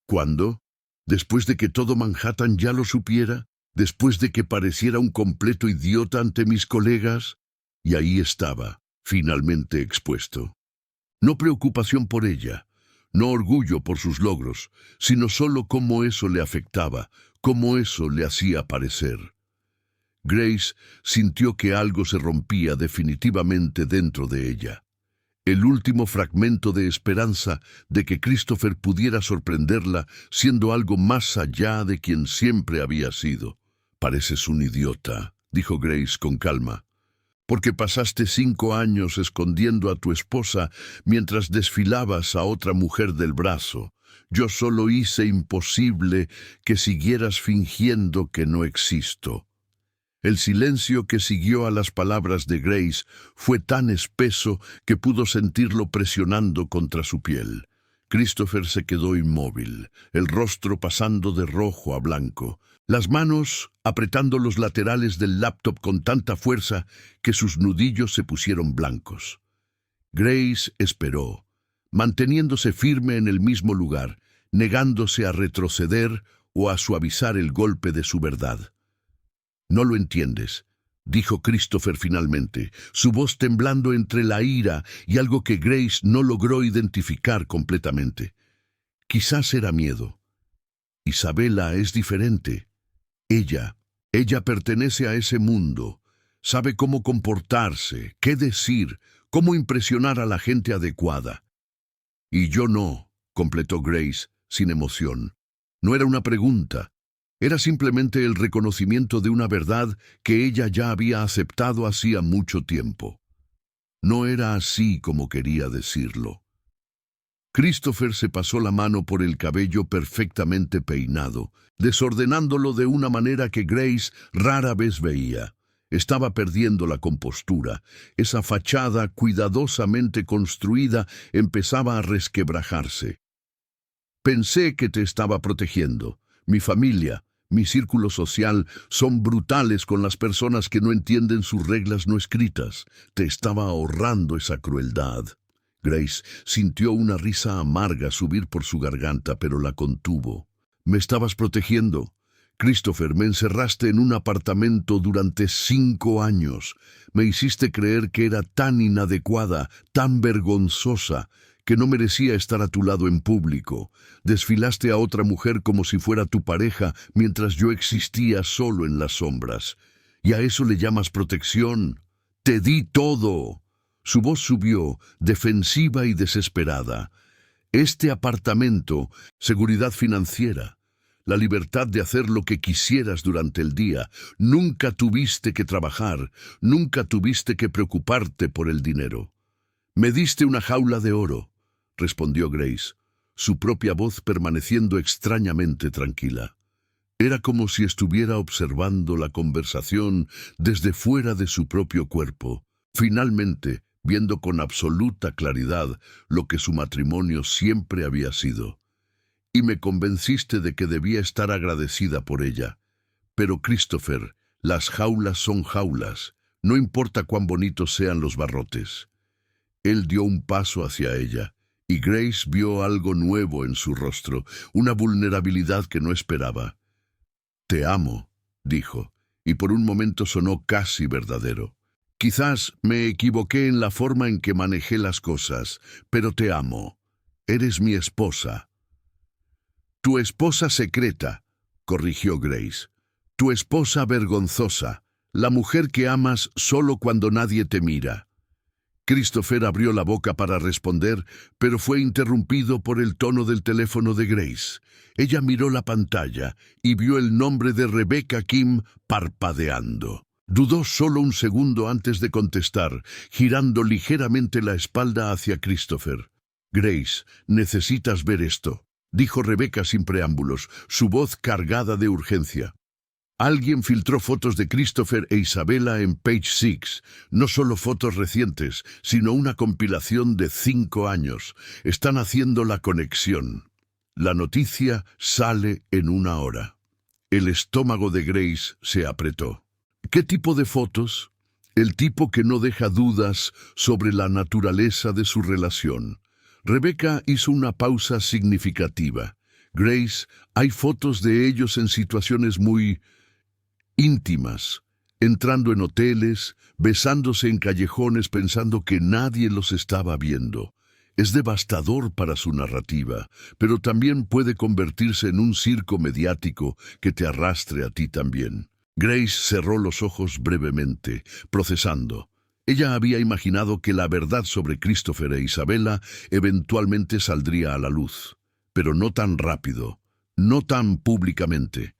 «¿Cuándo? ¿Después de que todo Manhattan ya lo supiera? ¿Después de que pareciera un completo idiota ante mis colegas?» Y ahí estaba, finalmente expuesto. No preocupación por ella, no orgullo por sus logros, sino solo cómo eso le afectaba, cómo eso le hacía parecer. Grace sintió que algo se rompía definitivamente dentro de ella. El último fragmento de esperanza de que Christopher pudiera sorprenderla siendo algo más allá de quien siempre había sido. «Pareces un idiota», dijo Grace con calma, «porque pasaste 5 años escondiendo a tu esposa mientras desfilabas a otra mujer del brazo. Yo solo hice imposible que siguieras fingiendo que no existo». El silencio que siguió a las palabras de Grace fue tan espeso que pudo sentirlo presionando contra su piel. Christopher se quedó inmóvil, el rostro pasando de rojo a blanco, las manos apretando los laterales del laptop con tanta fuerza que sus nudillos se pusieron blancos. Grace esperó, manteniéndose firme en el mismo lugar, negándose a retroceder o a suavizar el golpe de su verdad. «No lo entiendes», dijo Christopher finalmente, su voz temblando entre la ira y algo que Grace no logró identificar completamente. Quizás era miedo. Isabella es diferente. Ella pertenece a ese mundo. Sabe cómo comportarse, qué decir, cómo impresionar a la gente adecuada. «Y yo no», completó Grace, sin emoción. No era una pregunta. Era simplemente el reconocimiento de una verdad que ella ya había aceptado hacía mucho tiempo. No era así como quería decirlo. Christopher se pasó la mano por el cabello perfectamente peinado, desordenándolo de una manera que Grace rara vez veía. Estaba perdiendo la compostura. Esa fachada cuidadosamente construida empezaba a resquebrajarse. «Pensé que te estaba protegiendo. Mi familia, mi círculo social son brutales con las personas que no entienden sus reglas no escritas. Te estaba ahorrando esa crueldad». Grace sintió una risa amarga subir por su garganta, pero la contuvo. «Me estabas protegiendo. Christopher, me encerraste en un apartamento durante 5 años. Me hiciste creer que era tan inadecuada, tan vergonzosa, que no merecía estar a tu lado en público. Desfilaste a otra mujer como si fuera tu pareja, mientras yo existía solo en las sombras. ¿Y a eso le llamas protección? Te di todo». Su voz subió, defensiva y desesperada. «Este apartamento, seguridad financiera, la libertad de hacer lo que quisieras durante el día. Nunca tuviste que trabajar, nunca tuviste que preocuparte por el dinero. Me diste una jaula de oro», respondió Grace, su propia voz permaneciendo extrañamente tranquila. Era como si estuviera observando la conversación desde fuera de su propio cuerpo, finalmente viendo con absoluta claridad lo que su matrimonio siempre había sido. «Y me convenciste de que debía estar agradecida por ella. Pero Christopher, las jaulas son jaulas, no importa cuán bonitos sean los barrotes. Él dio un paso hacia ella, y Grace vio algo nuevo en su rostro, una vulnerabilidad que no esperaba. «Te amo», dijo, y por un momento sonó casi verdadero. «Quizás me equivoqué en la forma en que manejé las cosas, pero te amo. Eres mi esposa». «Tu esposa secreta», corrigió Grace. «Tu esposa vergonzosa, la mujer que amas solo cuando nadie te mira». Christopher abrió la boca para responder, pero fue interrumpido por el tono del teléfono de Grace. Ella miró la pantalla y vio el nombre de Rebecca Kim parpadeando. Dudó solo un segundo antes de contestar, girando ligeramente la espalda hacia Christopher. «Grace, necesitas ver esto», dijo Rebecca sin preámbulos, su voz cargada de urgencia. Alguien filtró fotos de Christopher e Isabella en Page Six. No solo fotos recientes, sino una compilación de 5 años. Están haciendo la conexión. La noticia sale en 1 hora. El estómago de Grace se apretó. ¿Qué tipo de fotos? El tipo que no deja dudas sobre la naturaleza de su relación. Rebecca hizo una pausa significativa. «Grace, hay fotos de ellos en situaciones muy íntimas, entrando en hoteles, besándose en callejones pensando que nadie los estaba viendo. Es devastador para su narrativa, pero también puede convertirse en un circo mediático que te arrastre a ti también». Grace cerró los ojos brevemente, procesando. Ella había imaginado que la verdad sobre Christopher e Isabella eventualmente saldría a la luz, pero no tan rápido, no tan públicamente.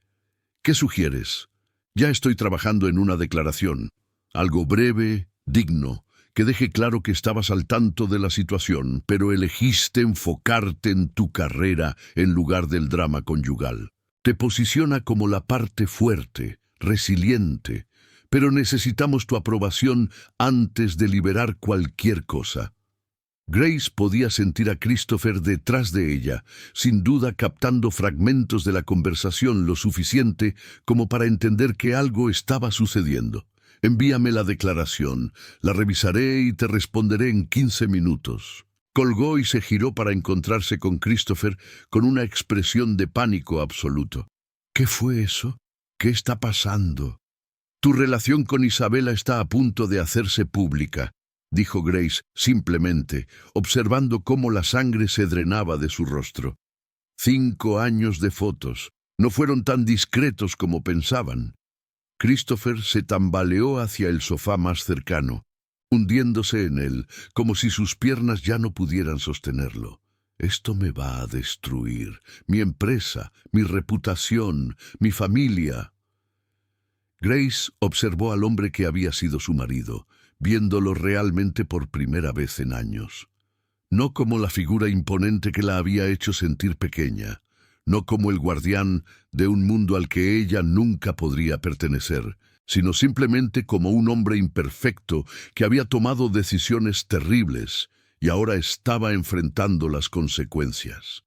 «¿Qué sugieres?» «Ya estoy trabajando en una declaración, algo breve, digno, que deje claro que estabas al tanto de la situación, pero elegiste enfocarte en tu carrera en lugar del drama conyugal. Te posiciona como la parte fuerte, resiliente, pero necesitamos tu aprobación antes de liberar cualquier cosa». Grace podía sentir a Christopher detrás de ella, sin duda captando fragmentos de la conversación lo suficiente como para entender que algo estaba sucediendo. «Envíame la declaración, la revisaré y te responderé en 15 minutos». Colgó y se giró para encontrarse con Christopher con una expresión de pánico absoluto. «¿Qué fue eso? ¿Qué está pasando?» «Tu relación con Isabella está a punto de hacerse pública», dijo Grace simplemente, observando cómo la sangre se drenaba de su rostro. 5 años de fotos. No fueron tan discretos como pensaban. Christopher se tambaleó hacia el sofá más cercano, hundiéndose en él, como si sus piernas ya no pudieran sostenerlo. «Esto me va a destruir. Mi empresa, mi reputación, mi familia». Grace observó al hombre que había sido su marido, viéndolo realmente por primera vez en años. No como la figura imponente que la había hecho sentir pequeña, no como el guardián de un mundo al que ella nunca podría pertenecer, sino simplemente como un hombre imperfecto que había tomado decisiones terribles y ahora estaba enfrentando las consecuencias.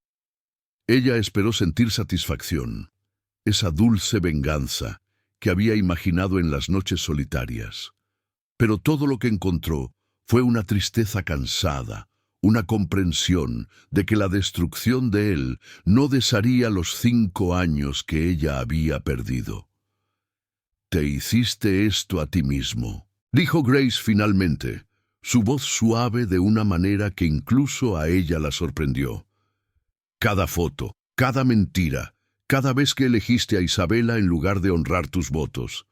Ella esperó sentir satisfacción, esa dulce venganza que había imaginado en las noches solitarias. Pero todo lo que encontró fue una tristeza cansada, una comprensión de que la destrucción de él no desharía los 5 años que ella había perdido. «Te hiciste esto a ti mismo», dijo Grace finalmente, su voz suave de una manera que incluso a ella la sorprendió. «Cada foto, cada mentira, cada vez que elegiste a Isabella en lugar de honrar tus votos.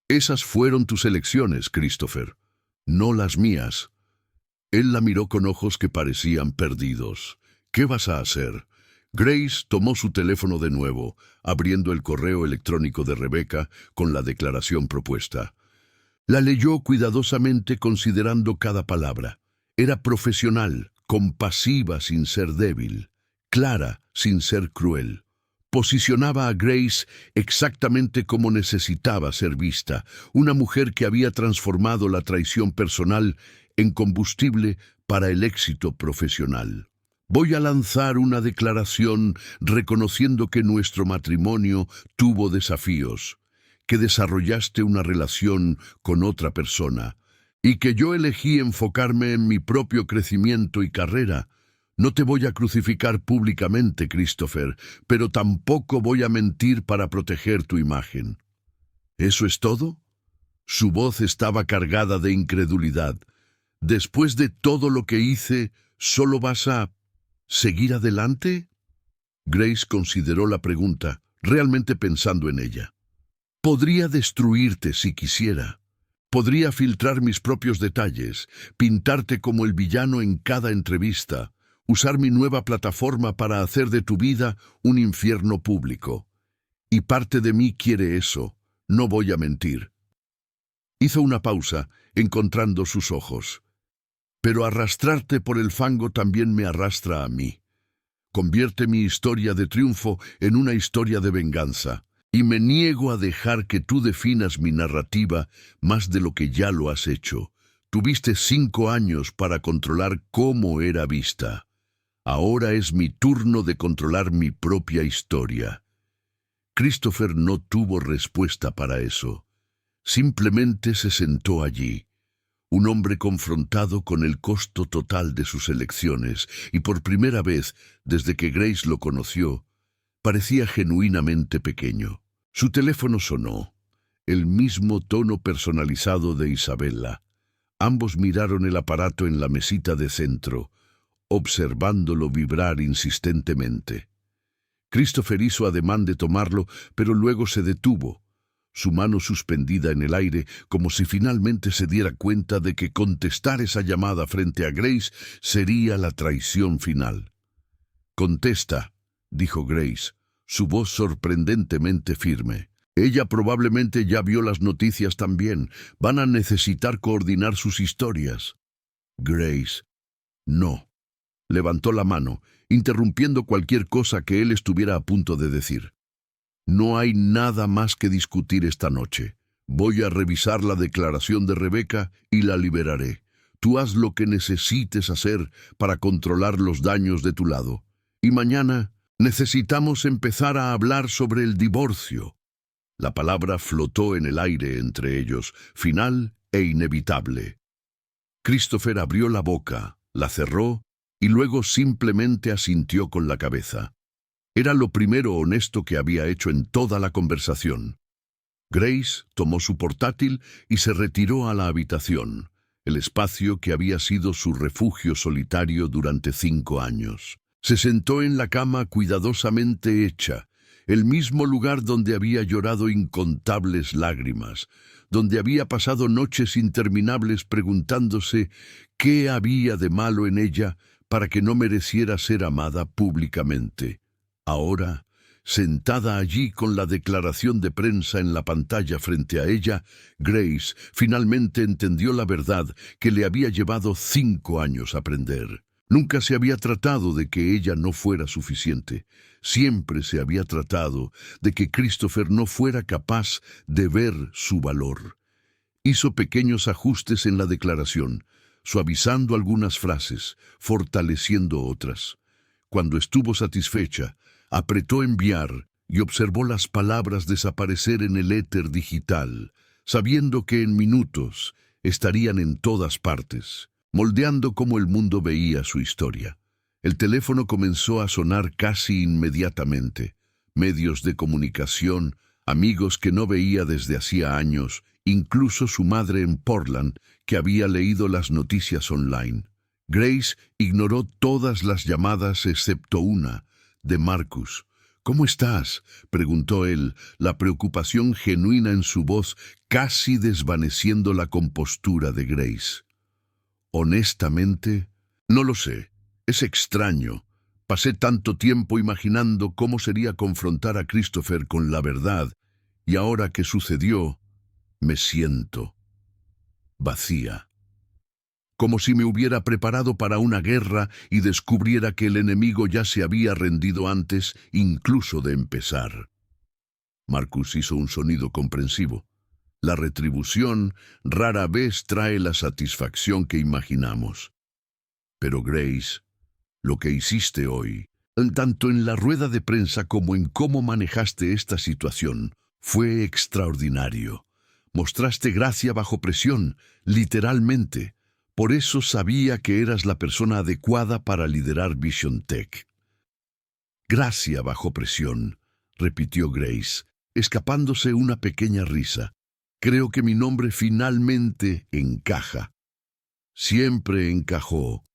Esas fueron tus elecciones, Christopher, no las mías». Él la miró con ojos que parecían perdidos. «¿Qué vas a hacer?» Grace tomó su teléfono de nuevo, abriendo el correo electrónico de Rebecca con la declaración propuesta. La leyó cuidadosamente considerando cada palabra. Era profesional, compasiva sin ser débil, clara sin ser cruel. Posicionaba a Grace exactamente como necesitaba ser vista, una mujer que había transformado la traición personal en combustible para el éxito profesional. «Voy a lanzar una declaración reconociendo que nuestro matrimonio tuvo desafíos. que desarrollaste una relación con otra persona y que yo elegí enfocarme en mi propio crecimiento y carrera. No te voy a crucificar públicamente, Christopher, pero tampoco voy a mentir para proteger tu imagen. ¿Eso es todo? Su voz estaba cargada de incredulidad. Después de todo lo que hice, ¿solo vas a seguir adelante? Grace consideró la pregunta, realmente pensando en ella. Podría destruirte si quisiera. Podría filtrar mis propios detalles, pintarte como el villano en cada entrevista, usar mi nueva plataforma para hacer de tu vida un infierno público. Y parte de mí quiere eso, no voy a mentir. Hizo una pausa, encontrando sus ojos. Pero arrastrarte por el fango también me arrastra a mí. Convierte mi historia de triunfo en una historia de venganza, y me niego a dejar que tú definas mi narrativa más de lo que ya lo has hecho. Tuviste 5 años para controlar cómo era vista. Ahora es mi turno de controlar mi propia historia. Christopher no tuvo respuesta para eso. Simplemente se sentó allí, un hombre confrontado con el costo total de sus elecciones, y por primera vez, desde que Grace lo conoció, parecía genuinamente pequeño. Su teléfono sonó, el mismo tono personalizado de Isabella. Ambos miraron el aparato en la mesita de centro, observándolo vibrar insistentemente. Christopher hizo ademán de tomarlo, pero luego se detuvo, su mano suspendida en el aire, como si finalmente se diera cuenta de que contestar esa llamada frente a Grace sería la traición final. «Contesta», dijo Grace, su voz sorprendentemente firme. Ella probablemente ya vio las noticias también. Van a necesitar coordinar sus historias. Grace. No. Levantó la mano, interrumpiendo cualquier cosa que él estuviera a punto de decir. No hay nada más que discutir esta noche. Voy a revisar la declaración de Rebecca y la liberaré. Tú haz lo que necesites hacer para controlar los daños de tu lado. Y mañana necesitamos empezar a hablar sobre el divorcio. La palabra flotó en el aire entre ellos, final e inevitable. Christopher abrió la boca, la cerró y luego simplemente asintió con la cabeza. Era lo primero honesto que había hecho en toda la conversación. Grace tomó su portátil y se retiró a la habitación, el espacio que había sido su refugio solitario durante 5 años. Se sentó en la cama cuidadosamente hecha, el mismo lugar donde había llorado incontables lágrimas, donde había pasado noches interminables preguntándose qué había de malo en ella para que no mereciera ser amada públicamente. Ahora, sentada allí con la declaración de prensa en la pantalla frente a ella, Grace finalmente entendió la verdad que le había llevado 5 años aprender. Nunca se había tratado de que ella no fuera suficiente. Siempre se había tratado de que Christopher no fuera capaz de ver su valor. Hizo pequeños ajustes en la declaración, suavizando algunas frases, fortaleciendo otras. Cuando estuvo satisfecha, apretó enviar y observó las palabras desaparecer en el éter digital, sabiendo que en minutos estarían en todas partes, moldeando cómo el mundo veía su historia. El teléfono comenzó a sonar casi inmediatamente. Medios de comunicación, amigos que no veía desde hacía años, incluso su madre en Portland, que había leído las noticias online. Grace ignoró todas las llamadas excepto una, de Marcus. «¿Cómo estás?», preguntó él, la preocupación genuina en su voz casi desvaneciendo la compostura de Grace. «Honestamente, no lo sé. Es extraño. Pasé tanto tiempo imaginando cómo sería confrontar a Christopher con la verdad, y ahora que sucedió, me siento vacía. Como si me hubiera preparado para una guerra y descubriera que el enemigo ya se había rendido antes, incluso de empezar». Marcus hizo un sonido comprensivo. La retribución rara vez trae la satisfacción que imaginamos. Pero Grace, lo que hiciste hoy, tanto en la rueda de prensa como en cómo manejaste esta situación, Fue extraordinario. Mostraste gracia bajo presión, literalmente. Por eso sabía que eras la persona adecuada para liderar Vision Tech. Gracia bajo presión, repitió Grace, escapándose una pequeña risa. Creo que mi nombre finalmente encaja. Siempre encajó.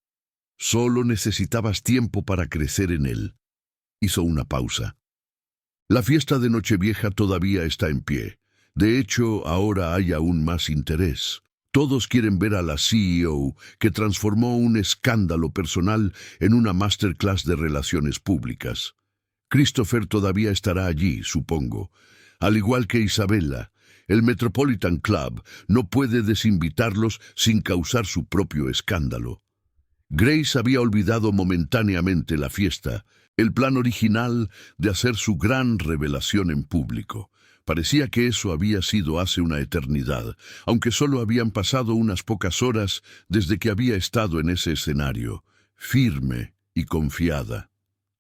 Solo necesitabas tiempo para crecer en él. Hizo una pausa. La fiesta de Nochevieja todavía está en pie. De hecho, ahora hay aún más interés. Todos quieren ver a la CEO que transformó un escándalo personal en una masterclass de relaciones públicas. Christopher todavía estará allí, supongo. Al igual que Isabella, el Metropolitan Club no puede desinvitarlos sin causar su propio escándalo. Grace había olvidado momentáneamente la fiesta, el plan original de hacer su gran revelación en público. Parecía que eso había sido hace una eternidad, aunque solo habían pasado unas pocas horas desde que había estado en ese escenario, firme y confiada.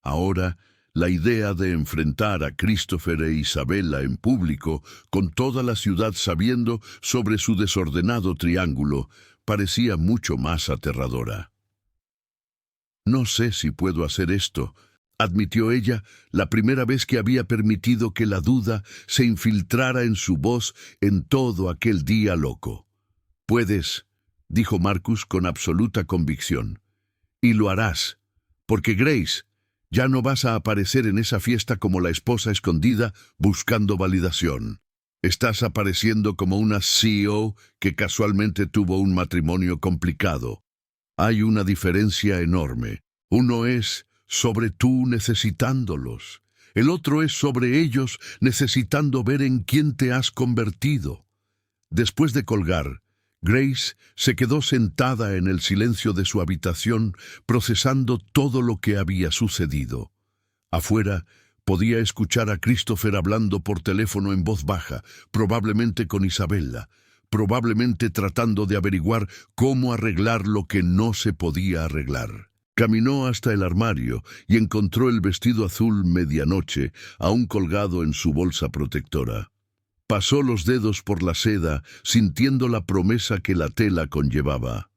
Ahora, la idea de enfrentar a Christopher e Isabella en público, con toda la ciudad sabiendo sobre su desordenado triángulo, parecía mucho más aterradora. «No sé si puedo hacer esto», admitió ella, la primera vez que había permitido que la duda se infiltrara en su voz en todo aquel día loco. «Puedes», dijo Marcus con absoluta convicción. «Y lo harás, porque Grace, ya no vas a aparecer en esa fiesta como la esposa escondida buscando validación. Estás apareciendo como una CEO que casualmente tuvo un matrimonio complicado. Hay una diferencia enorme. Uno es sobre tú necesitándolos. El otro es sobre ellos necesitando ver en quién te has convertido». Después de colgar, Grace se quedó sentada en el silencio de su habitación, procesando todo lo que había sucedido. Afuera, podía escuchar a Christopher hablando por teléfono en voz baja, probablemente con Isabella, probablemente tratando de averiguar cómo arreglar lo que no se podía arreglar. Caminó hasta el armario y encontró el vestido azul medianoche, aún colgado en su bolsa protectora. Pasó los dedos por la seda, sintiendo la promesa que la tela conllevaba.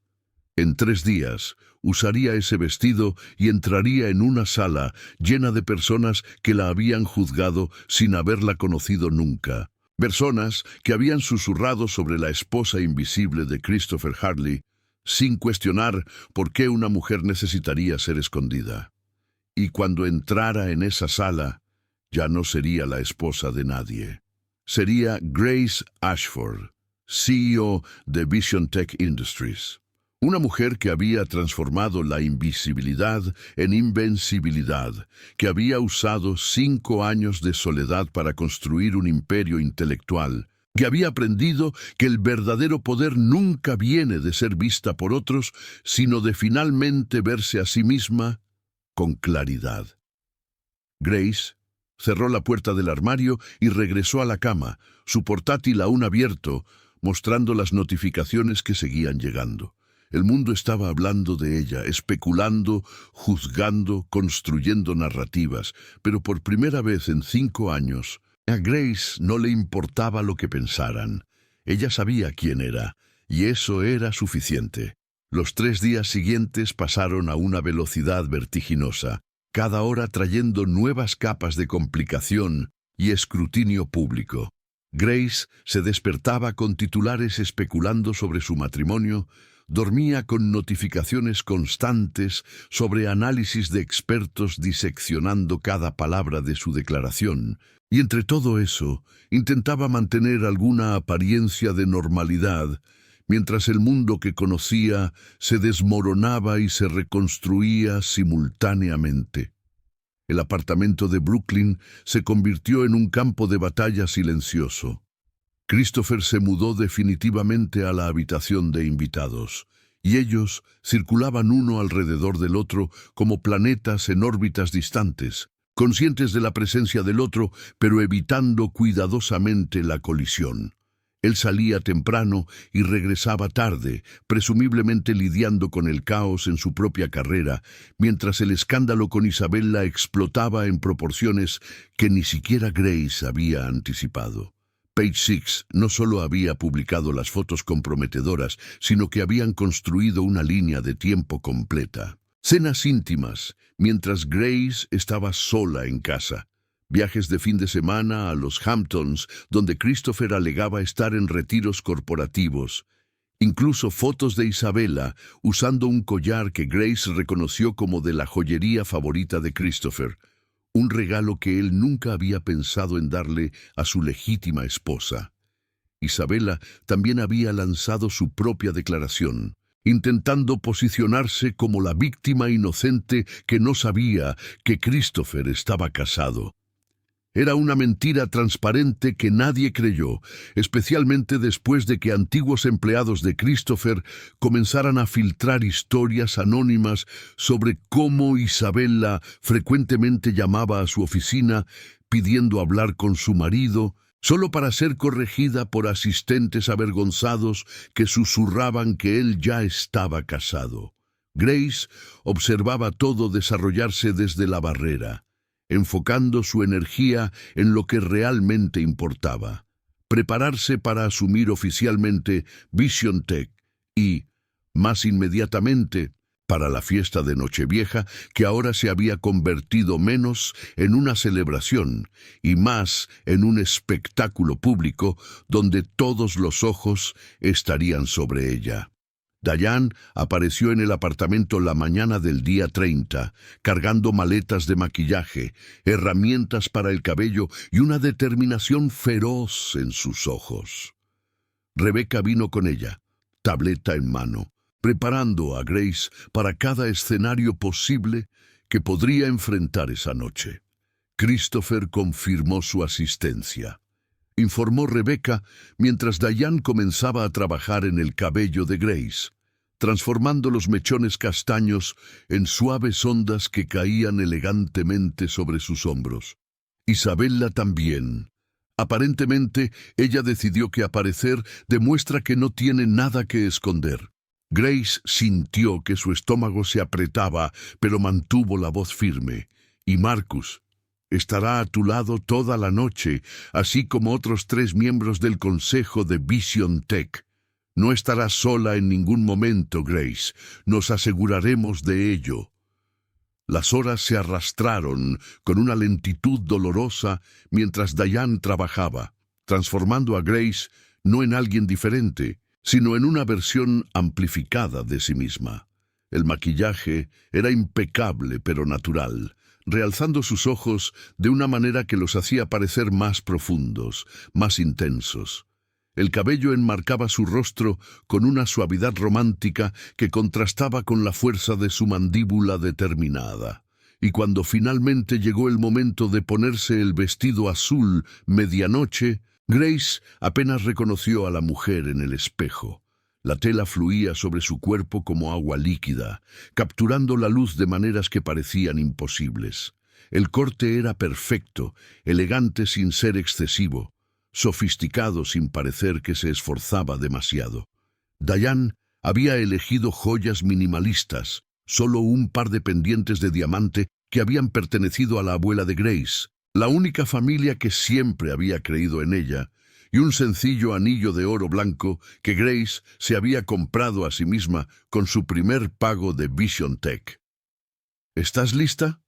En 3 días, usaría ese vestido y entraría en una sala llena de personas que la habían juzgado sin haberla conocido nunca. Personas que habían susurrado sobre la esposa invisible de Christopher Hartley, sin cuestionar por qué una mujer necesitaría ser escondida. Y cuando entrara en esa sala, ya no sería la esposa de nadie. Sería Grace Ashford, CEO de Vision Tech Industries. Una mujer que había transformado la invisibilidad en invencibilidad, que había usado 5 años de soledad para construir un imperio intelectual, que había aprendido que el verdadero poder nunca viene de ser vista por otros, sino de finalmente verse a sí misma con claridad. Grace cerró la puerta del armario y regresó a la cama, su portátil aún abierto, mostrando las notificaciones que seguían llegando. El mundo estaba hablando de ella, especulando, juzgando, construyendo narrativas, pero por primera vez en 5 años, a Grace no le importaba lo que pensaran. Ella sabía quién era, y eso era suficiente. Los 3 días siguientes pasaron a una velocidad vertiginosa, cada hora trayendo nuevas capas de complicación y escrutinio público. Grace se despertaba con titulares especulando sobre su matrimonio, dormía con notificaciones constantes sobre análisis de expertos diseccionando cada palabra de su declaración, y entre todo eso intentaba mantener alguna apariencia de normalidad, mientras el mundo que conocía se desmoronaba y se reconstruía simultáneamente. El apartamento de Brooklyn se convirtió en un campo de batalla silencioso. Christopher se mudó definitivamente a la habitación de invitados, y ellos circulaban uno alrededor del otro como planetas en órbitas distantes, conscientes de la presencia del otro, pero evitando cuidadosamente la colisión. Él salía temprano y regresaba tarde, presumiblemente lidiando con el caos en su propia carrera, mientras el escándalo con Isabella explotaba en proporciones que ni siquiera Grace había anticipado. Page Six no solo había publicado las fotos comprometedoras, sino que habían construido una línea de tiempo completa. Cenas íntimas, mientras Grace estaba sola en casa. Viajes de fin de semana a los Hamptons, donde Christopher alegaba estar en retiros corporativos. Incluso fotos de Isabella usando un collar que Grace reconoció como de la joyería favorita de Christopher. Un regalo que él nunca había pensado en darle a su legítima esposa. Isabella también había lanzado su propia declaración, intentando posicionarse como la víctima inocente que no sabía que Christopher estaba casado. Era una mentira transparente que nadie creyó, especialmente después de que antiguos empleados de Christopher comenzaran a filtrar historias anónimas sobre cómo Isabella frecuentemente llamaba a su oficina pidiendo hablar con su marido, solo para ser corregida por asistentes avergonzados que susurraban que él ya estaba casado. Grace observaba todo desarrollarse desde la barrera, enfocando su energía en lo que realmente importaba: prepararse para asumir oficialmente Vision Tech y, más inmediatamente, para la fiesta de Nochevieja, que ahora se había convertido menos en una celebración y más en un espectáculo público donde todos los ojos estarían sobre ella. Diane apareció en el apartamento la mañana del día 30, cargando maletas de maquillaje, herramientas para el cabello y una determinación feroz en sus ojos. Rebecca vino con ella, tableta en mano, preparando a Grace para cada escenario posible que podría enfrentar esa noche. Christopher confirmó su asistencia, informó Rebecca mientras Diane comenzaba a trabajar en el cabello de Grace, transformando los mechones castaños en suaves ondas que caían elegantemente sobre sus hombros. Isabella también. Aparentemente, ella decidió que aparecer demuestra que no tiene nada que esconder. Grace sintió que su estómago se apretaba, pero mantuvo la voz firme. Y Marcus estará a tu lado toda la noche, así como otros 3 miembros del consejo de Vision Tech. No estarás sola en ningún momento, Grace. Nos aseguraremos de ello. Las horas se arrastraron con una lentitud dolorosa mientras Diane trabajaba, transformando a Grace no en alguien diferente, sino en una versión amplificada de sí misma. El maquillaje era impecable pero natural, realzando sus ojos de una manera que los hacía parecer más profundos, más intensos. El cabello enmarcaba su rostro con una suavidad romántica que contrastaba con la fuerza de su mandíbula determinada. Y cuando finalmente llegó el momento de ponerse el vestido azul medianoche, Grace apenas reconoció a la mujer en el espejo. La tela fluía sobre su cuerpo como agua líquida, capturando la luz de maneras que parecían imposibles. El corte era perfecto, elegante sin ser excesivo, sofisticado sin parecer que se esforzaba demasiado. Diane había elegido joyas minimalistas, solo un par de pendientes de diamante que habían pertenecido a la abuela de Grace, la única familia que siempre había creído en ella, y un sencillo anillo de oro blanco que Grace se había comprado a sí misma con su primer pago de Vision Tech. ¿Estás lista?,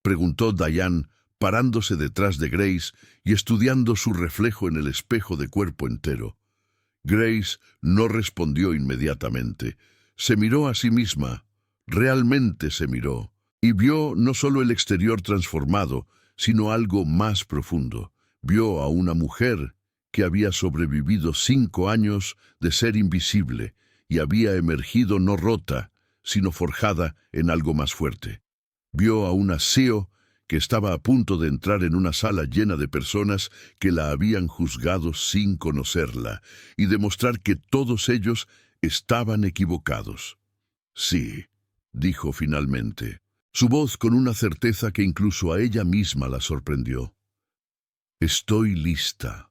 preguntó Diane, parándose detrás de Grace y estudiando su reflejo en el espejo de cuerpo entero. Grace no respondió inmediatamente. Se miró a sí misma, realmente se miró, y vio no solo el exterior transformado, sino algo más profundo. Vio a una mujer que había sobrevivido 5 años de ser invisible y había emergido no rota, sino forjada en algo más fuerte. Vio a una CEO que estaba a punto de entrar en una sala llena de personas que la habían juzgado sin conocerla y demostrar que todos ellos estaban equivocados. Sí, dijo finalmente, su voz con una certeza que incluso a ella misma la sorprendió. Estoy lista.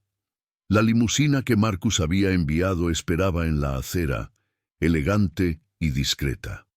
La limusina que Marcus había enviado esperaba en la acera, elegante y discreta.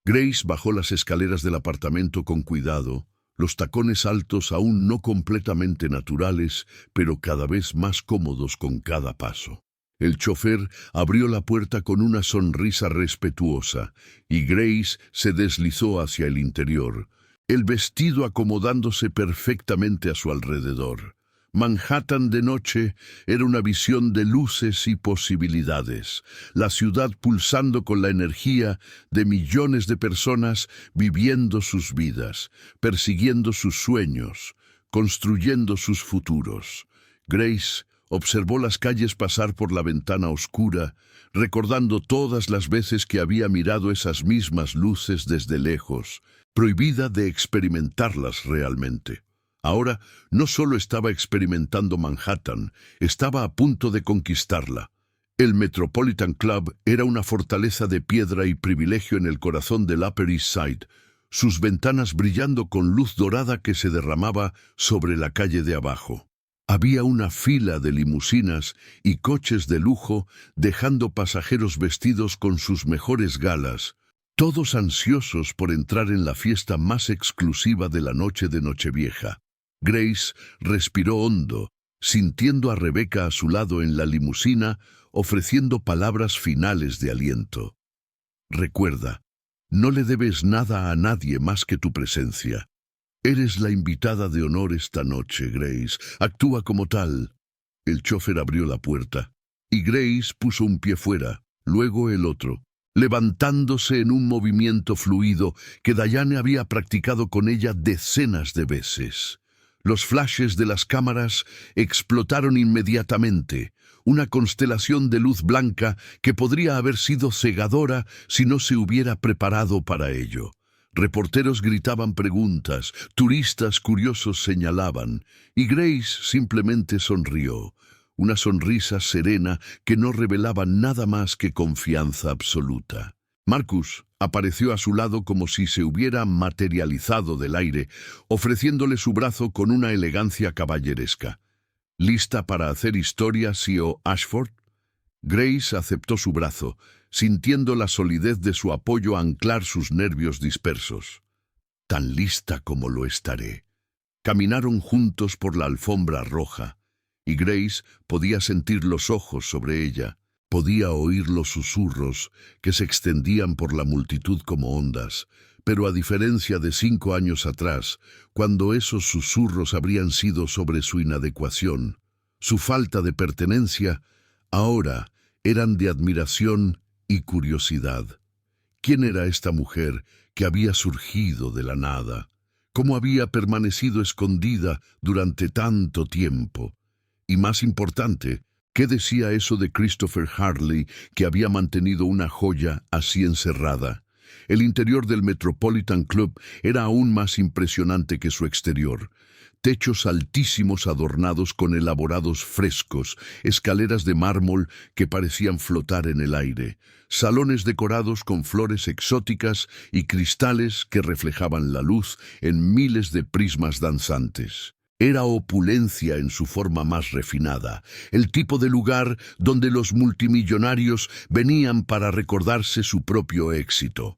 Grace bajó las escaleras del apartamento con cuidado, los tacones altos aún no completamente naturales, pero cada vez más cómodos con cada paso. El chofer abrió la puerta con una sonrisa respetuosa y Grace se deslizó hacia el interior, el vestido acomodándose perfectamente a su alrededor. Manhattan de noche era una visión de luces y posibilidades, la ciudad pulsando con la energía de millones de personas viviendo sus vidas, persiguiendo sus sueños, construyendo sus futuros. Grace observó las calles pasar por la ventana oscura, recordando todas las veces que había mirado esas mismas luces desde lejos, prohibida de experimentarlas realmente. Ahora no solo estaba experimentando Manhattan, estaba a punto de conquistarla. El Metropolitan Club era una fortaleza de piedra y privilegio en el corazón del Upper East Side, sus ventanas brillando con luz dorada que se derramaba sobre la calle de abajo. Había una fila de limusinas y coches de lujo dejando pasajeros vestidos con sus mejores galas, todos ansiosos por entrar en la fiesta más exclusiva de la noche de Nochevieja. Grace respiró hondo, sintiendo a Rebecca a su lado en la limusina, ofreciendo palabras finales de aliento. Recuerda, no le debes nada a nadie más que tu presencia. Eres la invitada de honor esta noche, Grace. Actúa como tal. El chofer abrió la puerta, y Grace puso un pie fuera, luego el otro, levantándose en un movimiento fluido que Diane había practicado con ella decenas de veces. Los flashes de las cámaras explotaron inmediatamente, una constelación de luz blanca que podría haber sido cegadora si no se hubiera preparado para ello. Reporteros gritaban preguntas, turistas curiosos señalaban, y Grace simplemente sonrió, una sonrisa serena que no revelaba nada más que confianza absoluta. Marcus apareció a su lado como si se hubiera materializado del aire, ofreciéndole su brazo con una elegancia caballeresca. ¿Lista para hacer historia, Sio Ashford? Grace aceptó su brazo, sintiendo la solidez de su apoyo anclar sus nervios dispersos. Tan lista como lo estaré. Caminaron juntos por la alfombra roja, y Grace podía sentir los ojos sobre ella. Podía oír los susurros que se extendían por la multitud como ondas, pero a diferencia de 5 años atrás, cuando esos susurros habrían sido sobre su inadecuación, su falta de pertenencia, ahora eran de admiración y curiosidad. ¿Quién era esta mujer que había surgido de la nada? ¿Cómo había permanecido escondida durante tanto tiempo? Y más importante, ¿qué decía eso de Christopher Harley, que había mantenido una joya así encerrada? El interior del Metropolitan Club era aún más impresionante que su exterior. Techos altísimos adornados con elaborados frescos, escaleras de mármol que parecían flotar en el aire, salones decorados con flores exóticas y cristales que reflejaban la luz en miles de prismas danzantes. Era opulencia en su forma más refinada, el tipo de lugar donde los multimillonarios venían para recordarse su propio éxito.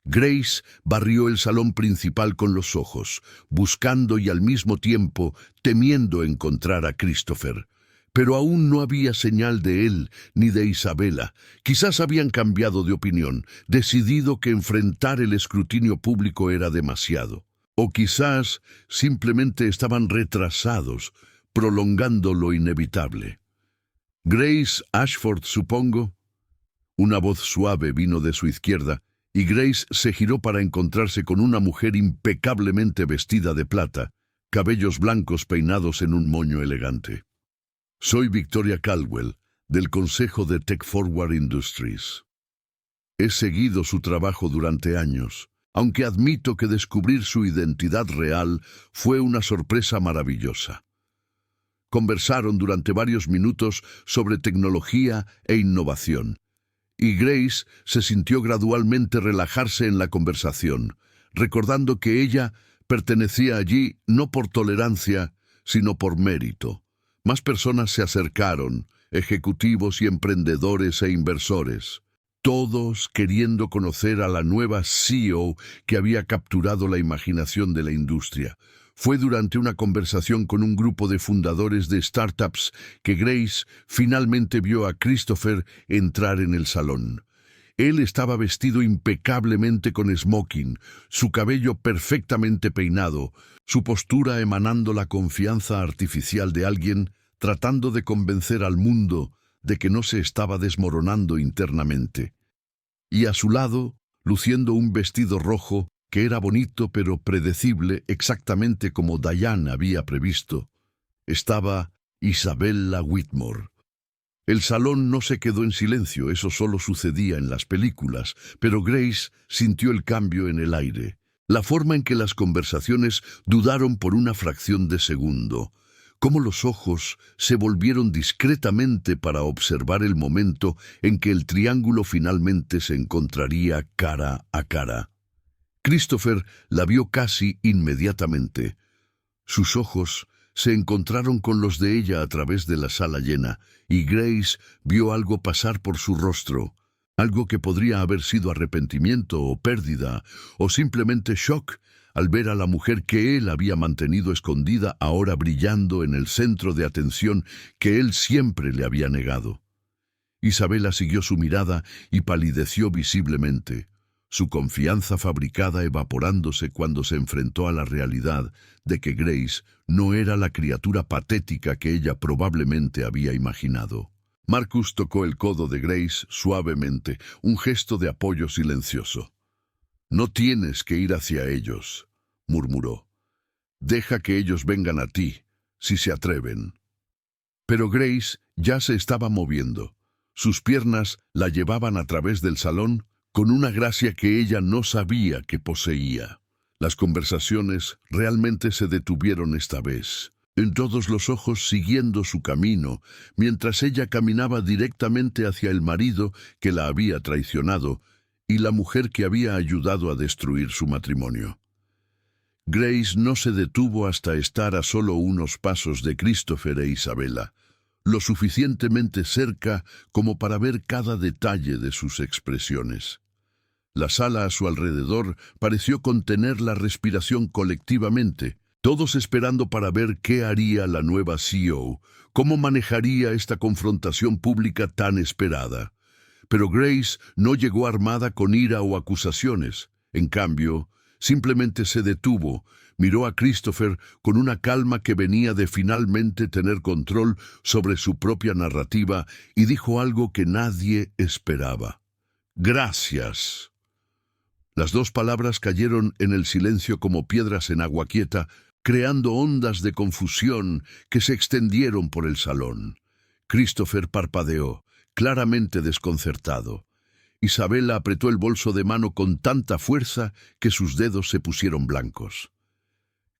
Grace barrió el salón principal con los ojos, buscando y al mismo tiempo temiendo encontrar a Christopher. Pero aún no había señal de él ni de Isabella. Quizás habían cambiado de opinión, decidido que enfrentar el escrutinio público era demasiado. O quizás simplemente estaban retrasados, prolongando lo inevitable. Grace Ashford, supongo. Una voz suave vino de su izquierda, y Grace se giró para encontrarse con una mujer impecablemente vestida de plata, cabellos blancos peinados en un moño elegante. Soy Victoria Caldwell, del Consejo de Tech Forward Industries. He seguido su trabajo durante años, aunque admito que descubrir su identidad real fue una sorpresa maravillosa. Conversaron durante varios minutos sobre tecnología e innovación, y Grace se sintió gradualmente relajarse en la conversación, recordando que ella pertenecía allí no por tolerancia, sino por mérito, Más personas se acercaron, ejecutivos y emprendedores e inversores, todos queriendo conocer a la nueva CEO que había capturado la imaginación de la industria. Fue durante una conversación con un grupo de fundadores de startups que Grace finalmente vio a Christopher entrar en el salón. Él estaba vestido impecablemente con smoking, su cabello perfectamente peinado, su postura emanando la confianza artificial de alguien tratando de convencer al mundo de que no se estaba desmoronando internamente. Y a su lado, luciendo un vestido rojo que era bonito pero predecible exactamente como Diane había previsto, estaba Isabella Whitmore. El salón no se quedó en silencio, eso solo sucedía en las películas, pero Grace sintió el cambio en el aire, la forma en que las conversaciones dudaron por una fracción de segundo, cómo los ojos se volvieron discretamente para observar el momento en que el triángulo finalmente se encontraría cara a cara. Christopher la vio casi inmediatamente. Sus ojos se encontraron con los de ella a través de la sala llena, y Grace vio algo pasar por su rostro, algo que podría haber sido arrepentimiento o pérdida, o simplemente shock, al ver a la mujer que él había mantenido escondida ahora brillando en el centro de atención que él siempre le había negado. Isabella siguió su mirada y palideció visiblemente, su confianza fabricada evaporándose cuando se enfrentó a la realidad de que Grace no era la criatura patética que ella probablemente había imaginado. Marcus tocó el codo de Grace suavemente, un gesto de apoyo silencioso. «No tienes que ir hacia ellos», murmuró. «Deja que ellos vengan a ti, si se atreven». Pero Grace ya se estaba moviendo. Sus piernas la llevaban a través del salón con una gracia que ella no sabía que poseía. Las conversaciones realmente se detuvieron esta vez, en todos los ojos siguiendo su camino, mientras ella caminaba directamente hacia el marido que la había traicionado y la mujer que había ayudado a destruir su matrimonio. Grace no se detuvo hasta estar a solo unos pasos de Christopher e Isabella, lo suficientemente cerca como para ver cada detalle de sus expresiones. La sala a su alrededor pareció contener la respiración colectivamente, todos esperando para ver qué haría la nueva CEO, cómo manejaría esta confrontación pública tan esperada. Pero Grace no llegó armada con ira o acusaciones. En cambio, simplemente se detuvo, miró a Christopher con una calma que venía de finalmente tener control sobre su propia narrativa y dijo algo que nadie esperaba. «Gracias». Las dos palabras cayeron en el silencio como piedras en agua quieta, creando ondas de confusión que se extendieron por el salón. Christopher parpadeó, claramente desconcertado. Isabella apretó el bolso de mano con tanta fuerza que sus dedos se pusieron blancos.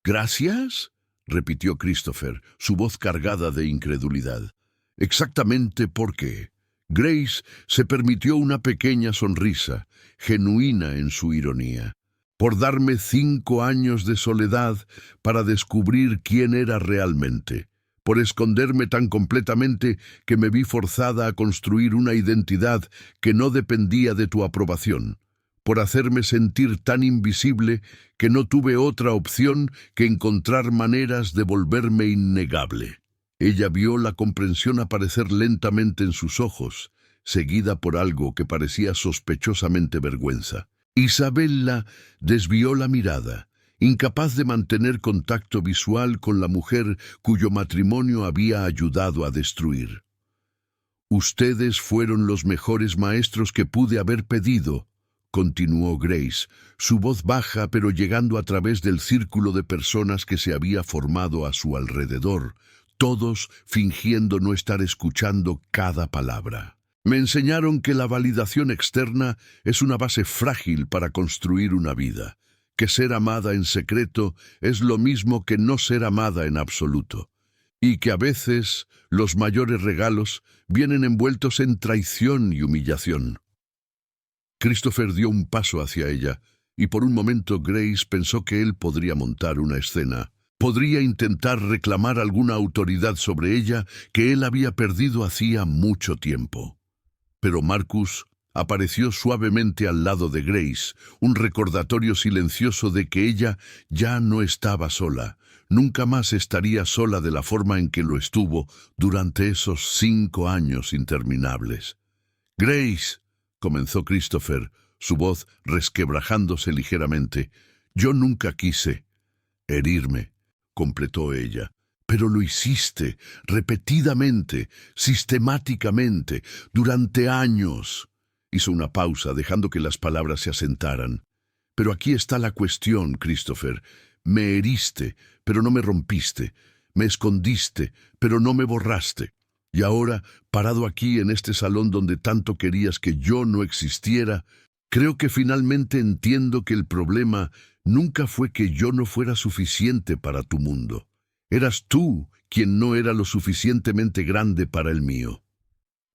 «¿Gracias?», repitió Christopher, su voz cargada de incredulidad. «¿Exactamente por qué?». Grace se permitió una pequeña sonrisa, genuina en su ironía. «Por darme 5 años de soledad para descubrir quién era realmente. Por esconderme tan completamente que me vi forzada a construir una identidad que no dependía de tu aprobación. Por hacerme sentir tan invisible que no tuve otra opción que encontrar maneras de volverme innegable». Ella vio la comprensión aparecer lentamente en sus ojos, seguida por algo que parecía sospechosamente vergüenza. Isabella desvió la mirada, incapaz de mantener contacto visual con la mujer cuyo matrimonio había ayudado a destruir. «Ustedes fueron los mejores maestros que pude haber pedido», continuó Grace, su voz baja pero llegando a través del círculo de personas que se había formado a su alrededor, todos fingiendo no estar escuchando cada palabra. «Me enseñaron que la validación externa es una base frágil para construir una vida, que ser amada en secreto es lo mismo que no ser amada en absoluto, y que a veces los mayores regalos vienen envueltos en traición y humillación». Christopher dio un paso hacia ella, y por un momento Grace pensó que él podría montar una escena, Podría intentar reclamar alguna autoridad sobre ella que él había perdido hacía mucho tiempo. Pero Marcus apareció suavemente al lado de Grace, un recordatorio silencioso de que ella ya no estaba sola. Nunca más estaría sola de la forma en que lo estuvo durante esos 5 años interminables. «Grace», comenzó Christopher, su voz resquebrajándose ligeramente. «Yo nunca quise herirme», completó ella. «Pero lo hiciste, repetidamente, sistemáticamente, durante años». Hizo una pausa, dejando que las palabras se asentaran. «Pero aquí está la cuestión, Christopher. Me heriste, pero no me rompiste. Me escondiste, pero no me borraste. Y ahora, parado aquí en este salón donde tanto querías que yo no existiera, creo que finalmente entiendo que el problema nunca fue que yo no fuera suficiente para tu mundo. Eras tú quien no era lo suficientemente grande para el mío».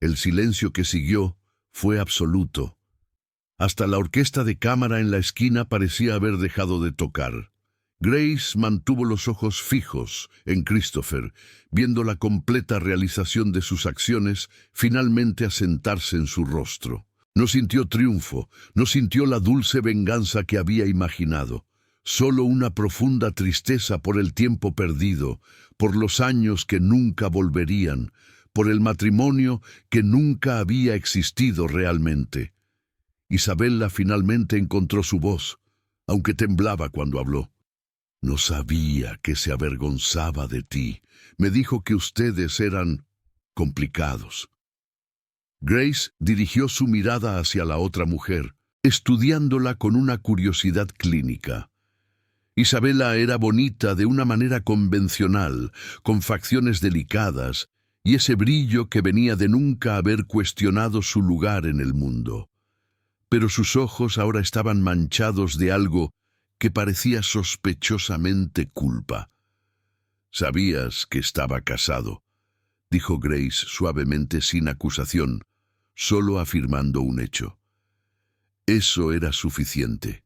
El silencio que siguió fue absoluto. Hasta la orquesta de cámara en la esquina parecía haber dejado de tocar. Grace mantuvo los ojos fijos en Christopher, viendo la completa realización de sus acciones finalmente asentarse en su rostro. No sintió triunfo, no sintió la dulce venganza que había imaginado. Solo una profunda tristeza por el tiempo perdido, por los años que nunca volverían, por el matrimonio que nunca había existido realmente. Isabella finalmente encontró su voz, aunque temblaba cuando habló. «No sabía que se avergonzaba de ti. Me dijo que ustedes eran complicados». Grace dirigió su mirada hacia la otra mujer, estudiándola con una curiosidad clínica. Isabella era bonita de una manera convencional, con facciones delicadas, y ese brillo que venía de nunca haber cuestionado su lugar en el mundo. Pero sus ojos ahora estaban manchados de algo que parecía sospechosamente culpa. «Sabías que estaba casado», dijo Grace suavemente sin acusación, solo afirmando un hecho. Eso era suficiente.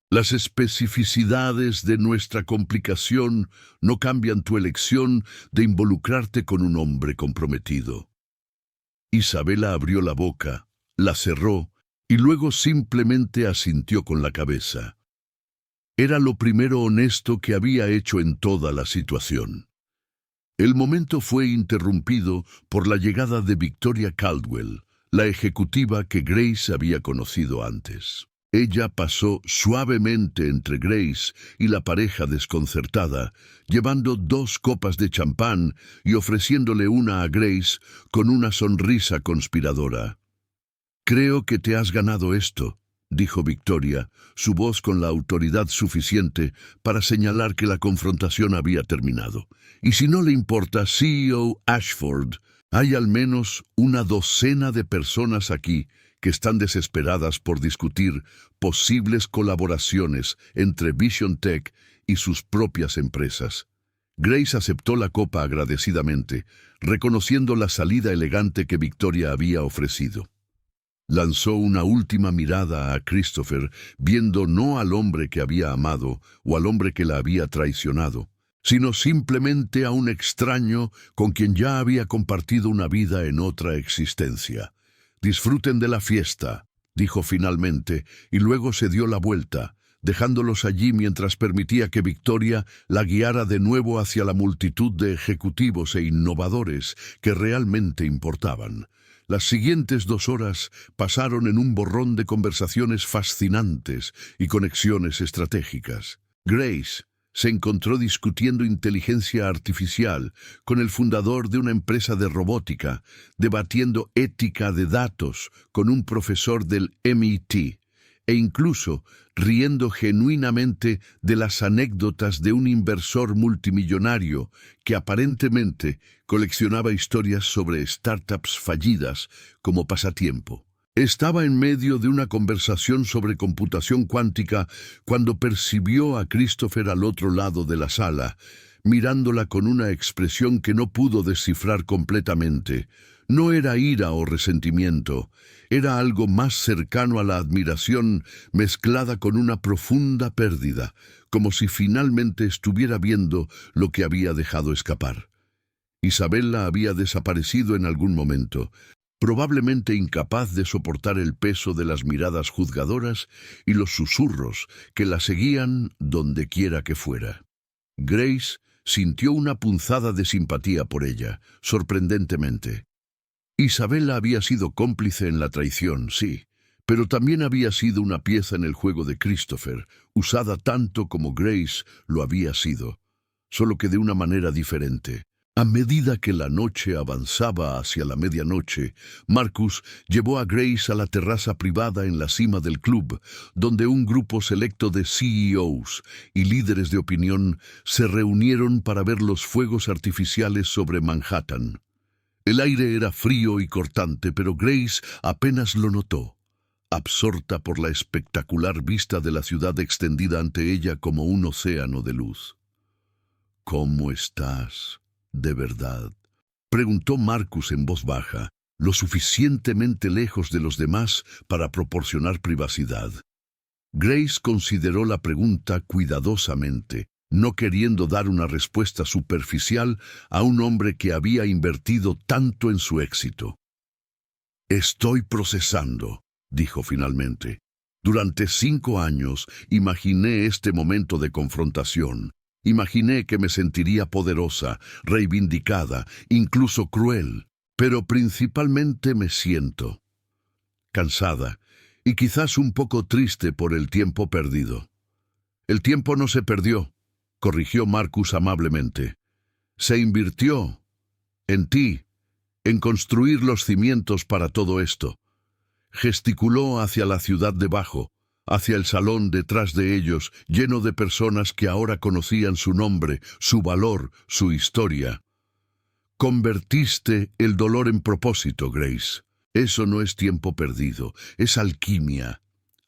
Las especificidades de nuestra complicación no cambian tu elección de involucrarte con un hombre comprometido. Isabella abrió la boca, la cerró y luego simplemente asintió con la cabeza. Era lo primero honesto que había hecho en toda la situación. El momento fue interrumpido por la llegada de Victoria Caldwell, la ejecutiva que Grace había conocido antes. Ella pasó suavemente entre Grace y la pareja desconcertada, llevando 2 copas de champán y ofreciéndole una a Grace con una sonrisa conspiradora. «Creo que te has ganado esto», dijo Victoria, su voz con la autoridad suficiente para señalar que la confrontación había terminado. «Y si no le importa, CEO Ashford, hay al menos una docena de personas aquí que están desesperadas por discutir posibles colaboraciones entre Vision Tech y sus propias empresas». Grace aceptó la copa agradecidamente, reconociendo la salida elegante que Victoria había ofrecido. Lanzó una última mirada a Christopher, viendo no al hombre que había amado o al hombre que la había traicionado, sino simplemente a un extraño con quien ya había compartido una vida en otra existencia. «Disfruten de la fiesta», dijo finalmente, y luego se dio la vuelta, dejándolos allí mientras permitía que Victoria la guiara de nuevo hacia la multitud de ejecutivos e innovadores que realmente importaban. Las siguientes 2 horas pasaron en un borrón de conversaciones fascinantes y conexiones estratégicas. Grace se encontró discutiendo inteligencia artificial con el fundador de una empresa de robótica, debatiendo ética de datos con un profesor del MIT, e incluso riendo genuinamente de las anécdotas de un inversor multimillonario que aparentemente coleccionaba historias sobre startups fallidas como pasatiempo. Estaba en medio de una conversación sobre computación cuántica cuando percibió a Christopher al otro lado de la sala, mirándola con una expresión que no pudo descifrar completamente. No era ira o resentimiento, era algo más cercano a la admiración mezclada con una profunda pérdida, como si finalmente estuviera viendo lo que había dejado escapar. Isabella había desaparecido en algún momento, probablemente incapaz de soportar el peso de las miradas juzgadoras y los susurros que la seguían donde quiera que fuera. Grace sintió una punzada de simpatía por ella, sorprendentemente. Isabella había sido cómplice en la traición, sí, pero también había sido una pieza en el juego de Christopher, usada tanto como Grace lo había sido, solo que de una manera diferente. A medida que la noche avanzaba hacia la medianoche, Marcus llevó a Grace a la terraza privada en la cima del club, donde un grupo selecto de CEOs y líderes de opinión se reunieron para ver los fuegos artificiales sobre Manhattan. El aire era frío y cortante, pero Grace apenas lo notó, absorta por la espectacular vista de la ciudad extendida ante ella como un océano de luz. «¿Cómo estás, de verdad?», preguntó Marcus en voz baja, lo suficientemente lejos de los demás para proporcionar privacidad. Grace consideró la pregunta cuidadosamente, no queriendo dar una respuesta superficial a un hombre que había invertido tanto en su éxito. «Estoy procesando», dijo finalmente. «Durante 5 años imaginé este momento de confrontación. Imaginé que me sentiría poderosa, reivindicada, incluso cruel. Pero principalmente me siento cansada y quizás un poco triste por el tiempo perdido». «El tiempo no se perdió», corrigió Marcus amablemente. «Se invirtió en ti, en construir los cimientos para todo esto». Gesticuló hacia la ciudad debajo, hacia el salón detrás de ellos, lleno de personas que ahora conocían su nombre, su valor, su historia. «Convertiste el dolor en propósito, Grace. Eso no es tiempo perdido, es alquimia».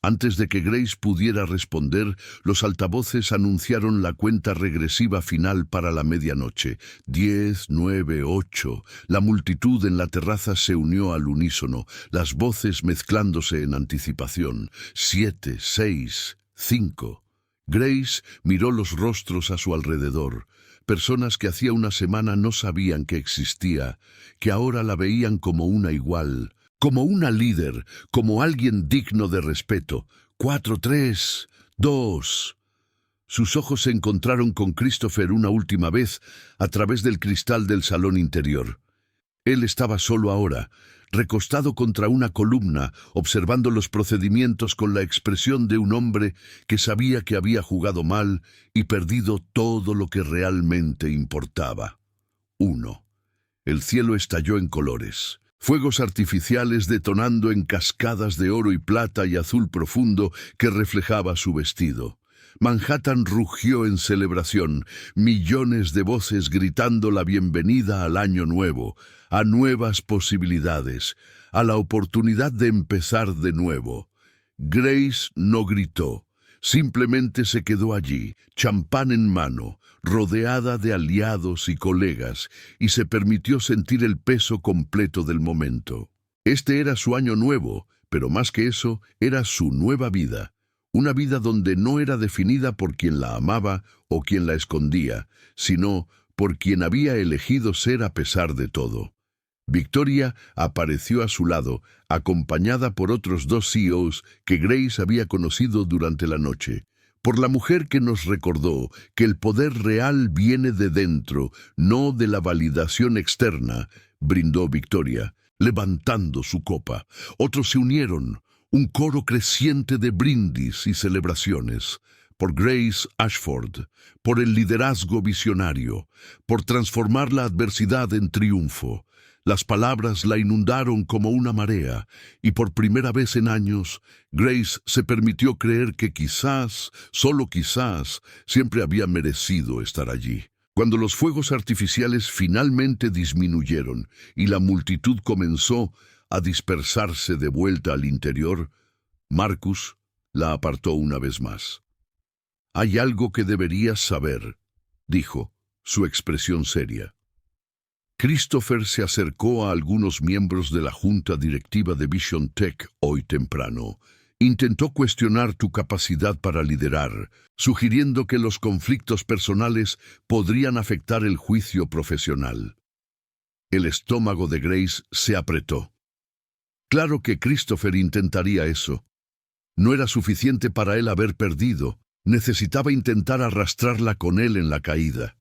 Antes de que Grace pudiera responder, los altavoces anunciaron la cuenta regresiva final para la medianoche. 10, 9, 8. La multitud en la terraza se unió al unísono, las voces mezclándose en anticipación. 7, 6, 5. Grace miró los rostros a su alrededor. Personas que hacía una semana no sabían que existía, que ahora la veían como una igual, como una líder, como alguien digno de respeto. 4, 3, 2. Sus ojos se encontraron con Christopher una última vez a través del cristal del salón interior. Él estaba solo ahora, recostado contra una columna, observando los procedimientos con la expresión de un hombre que sabía que había jugado mal y perdido todo lo que realmente importaba. 1. El cielo estalló en colores. Fuegos artificiales detonando en cascadas de oro y plata y azul profundo que reflejaba su vestido. Manhattan rugió en celebración, millones de voces gritando la bienvenida al año nuevo, a nuevas posibilidades, a la oportunidad de empezar de nuevo. Grace no gritó, simplemente se quedó allí, champán en mano, rodeada de aliados y colegas, y se permitió sentir el peso completo del momento. Este era su año nuevo, pero más que eso, era su nueva vida. Una vida donde no era definida por quien la amaba o quien la escondía, sino por quien había elegido ser a pesar de todo. Victoria apareció a su lado, acompañada por otros 2 CEOs que Grace había conocido durante la noche. Por la mujer que nos recordó que el poder real viene de dentro, no de la validación externa, brindó Victoria, levantando su copa. Otros se unieron, un coro creciente de brindis y celebraciones. Por Grace Ashford, por el liderazgo visionario, por transformar la adversidad en triunfo. Las palabras la inundaron como una marea, y por primera vez en años, Grace se permitió creer que quizás, solo quizás, siempre había merecido estar allí. Cuando los fuegos artificiales finalmente disminuyeron y la multitud comenzó a dispersarse de vuelta al interior, Marcus la apartó una vez más. «Hay algo que deberías saber», dijo, su expresión seria. Christopher se acercó a algunos miembros de la junta directiva de Vision Tech hoy temprano. Intentó cuestionar tu capacidad para liderar, sugiriendo que los conflictos personales podrían afectar el juicio profesional. El estómago de Grace se apretó. Claro que Christopher intentaría eso. No era suficiente para él haber perdido. Necesitaba intentar arrastrarla con él en la caída.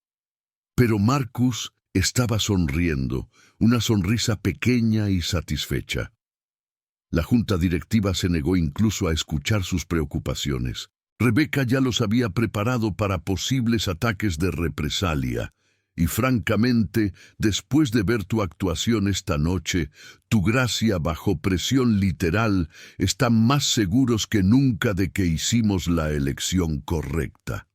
Pero Marcus estaba sonriendo, una sonrisa pequeña y satisfecha. La junta directiva se negó incluso a escuchar sus preocupaciones. Rebecca ya los había preparado para posibles ataques de represalia. Y francamente, después de ver tu actuación esta noche, tu gracia bajo presión literal, están más seguros que nunca de que hicimos la elección correcta.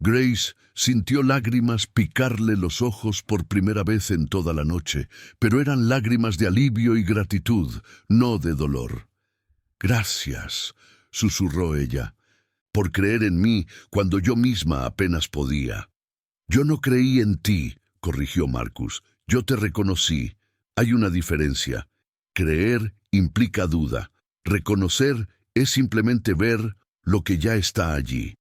Grace sintió lágrimas picarle los ojos por primera vez en toda la noche, pero eran lágrimas de alivio y gratitud, no de dolor. «Gracias», susurró ella, «por creer en mí cuando yo misma apenas podía». «Yo no creí en ti», corrigió Marcus. «Yo te reconocí. Hay una diferencia. Creer implica duda. Reconocer es simplemente ver lo que ya está allí».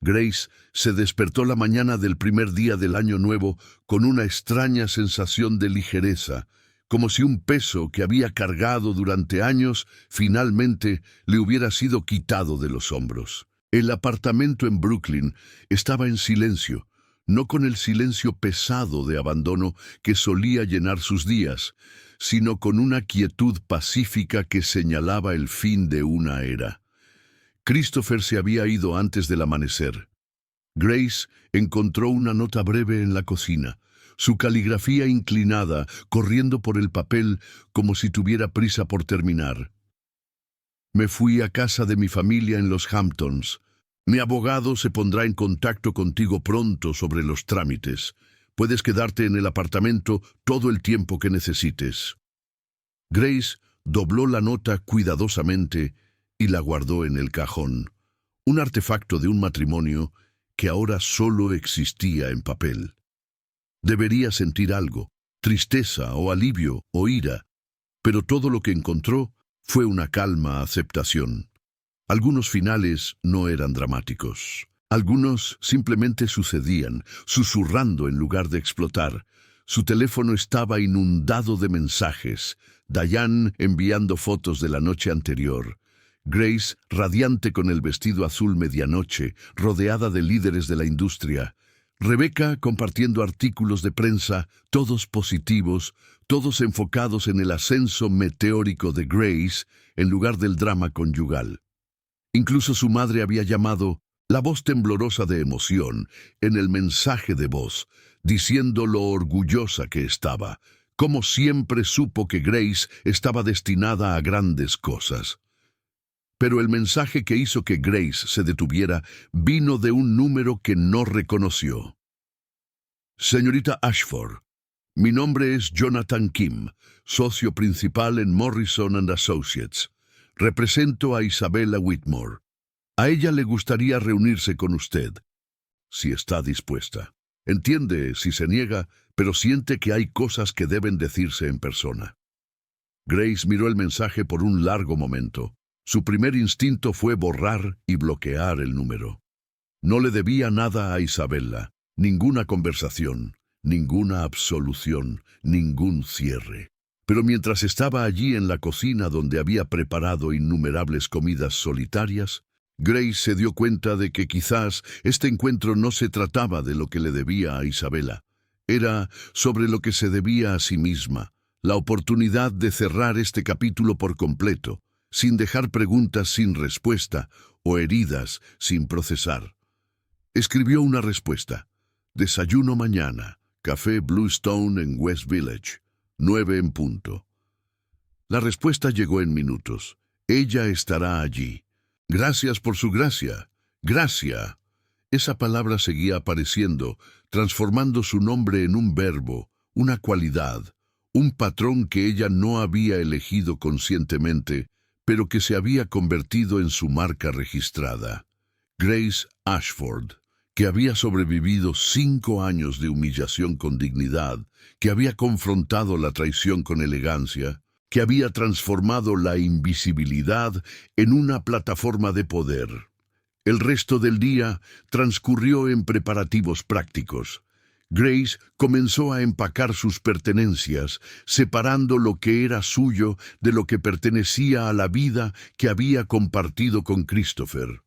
Grace se despertó la mañana del primer día del año nuevo con una extraña sensación de ligereza, como si un peso que había cargado durante años finalmente le hubiera sido quitado de los hombros. El apartamento en Brooklyn estaba en silencio, no con el silencio pesado de abandono que solía llenar sus días, sino con una quietud pacífica que señalaba el fin de una era. Christopher se había ido antes del amanecer. Grace encontró una nota breve en la cocina, su caligrafía inclinada, corriendo por el papel como si tuviera prisa por terminar. «Me fui a casa de mi familia en los Hamptons. Mi abogado se pondrá en contacto contigo pronto sobre los trámites. Puedes quedarte en el apartamento todo el tiempo que necesites». Grace dobló la nota cuidadosamente y la guardó en el cajón, un artefacto de un matrimonio que ahora solo existía en papel. Debería sentir algo, tristeza o alivio o ira, pero todo lo que encontró fue una calma aceptación. Algunos finales no eran dramáticos. Algunos simplemente sucedían, susurrando en lugar de explotar. Su teléfono estaba inundado de mensajes. Diane enviando fotos de la noche anterior. Grace, radiante con el vestido azul medianoche, rodeada de líderes de la industria. Rebecca compartiendo artículos de prensa, todos positivos, todos enfocados en el ascenso meteórico de Grace en lugar del drama conyugal. Incluso su madre había llamado la voz temblorosa de emoción en el mensaje de voz, diciendo lo orgullosa que estaba, como siempre supo que Grace estaba destinada a grandes cosas. Pero el mensaje que hizo que Grace se detuviera vino de un número que no reconoció. «Señorita Ashford, mi nombre es Jonathan Kim, socio principal en Morrison & Associates. Represento a Isabella Whitmore. A ella le gustaría reunirse con usted, si está dispuesta. Entiende si se niega, pero siente que hay cosas que deben decirse en persona». Grace miró el mensaje por un largo momento. Su primer instinto fue borrar y bloquear el número. No le debía nada a Isabella, ninguna conversación, ninguna absolución, ningún cierre. Pero mientras estaba allí en la cocina donde había preparado innumerables comidas solitarias, Grace se dio cuenta de que quizás este encuentro no se trataba de lo que le debía a Isabella. Era sobre lo que se debía a sí misma, la oportunidad de cerrar este capítulo por completo, sin dejar preguntas sin respuesta o heridas sin procesar. Escribió una respuesta. «Desayuno mañana, Café Bluestone en West Village, 9 en punto». La respuesta llegó en minutos. «Ella estará allí. Gracias por su gracia. Gracia». Esa palabra seguía apareciendo, transformando su nombre en un verbo, una cualidad, un patrón que ella no había elegido conscientemente, pero que se había convertido en su marca registrada. Grace Ashford, que había sobrevivido 5 años de humillación con dignidad, que había confrontado la traición con elegancia, que había transformado la invisibilidad en una plataforma de poder. El resto del día transcurrió en preparativos prácticos. Grace comenzó a empacar sus pertenencias, separando lo que era suyo de lo que pertenecía a la vida que había compartido con Christopher.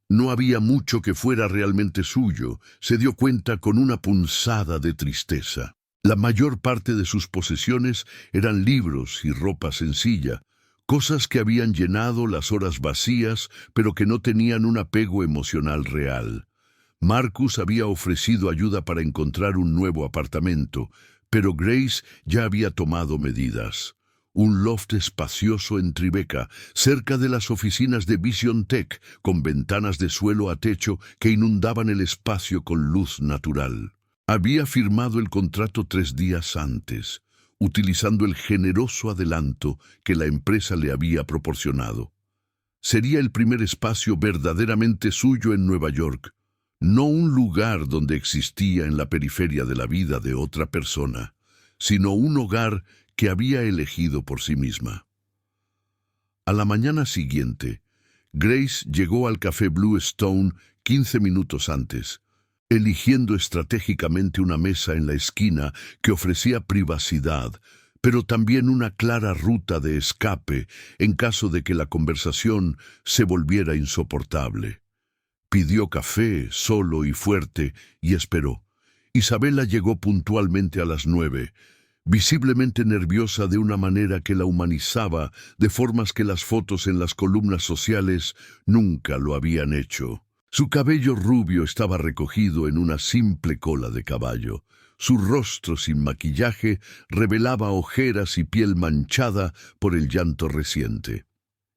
No había mucho que fuera realmente suyo, se dio cuenta con una punzada de tristeza. La mayor parte de sus posesiones eran libros y ropa sencilla, cosas que habían llenado las horas vacías, pero que no tenían un apego emocional real. Marcus había ofrecido ayuda para encontrar un nuevo apartamento, pero Grace ya había tomado medidas. Un loft espacioso en Tribeca, cerca de las oficinas de Vision Tech, con ventanas de suelo a techo que inundaban el espacio con luz natural. Había firmado el contrato 3 días antes, utilizando el generoso adelanto que la empresa le había proporcionado. Sería el primer espacio verdaderamente suyo en Nueva York, no un lugar donde existía en la periferia de la vida de otra persona, sino un hogar que había elegido por sí misma. A la mañana siguiente, Grace llegó al café Blue Stone 15 minutos antes, eligiendo estratégicamente una mesa en la esquina que ofrecía privacidad, pero también una clara ruta de escape en caso de que la conversación se volviera insoportable. Pidió café, solo y fuerte, y esperó. Isabela llegó puntualmente a las 9, visiblemente nerviosa de una manera que la humanizaba, de formas que las fotos en las columnas sociales nunca lo habían hecho. Su cabello rubio estaba recogido en una simple cola de caballo. Su rostro sin maquillaje revelaba ojeras y piel manchada por el llanto reciente.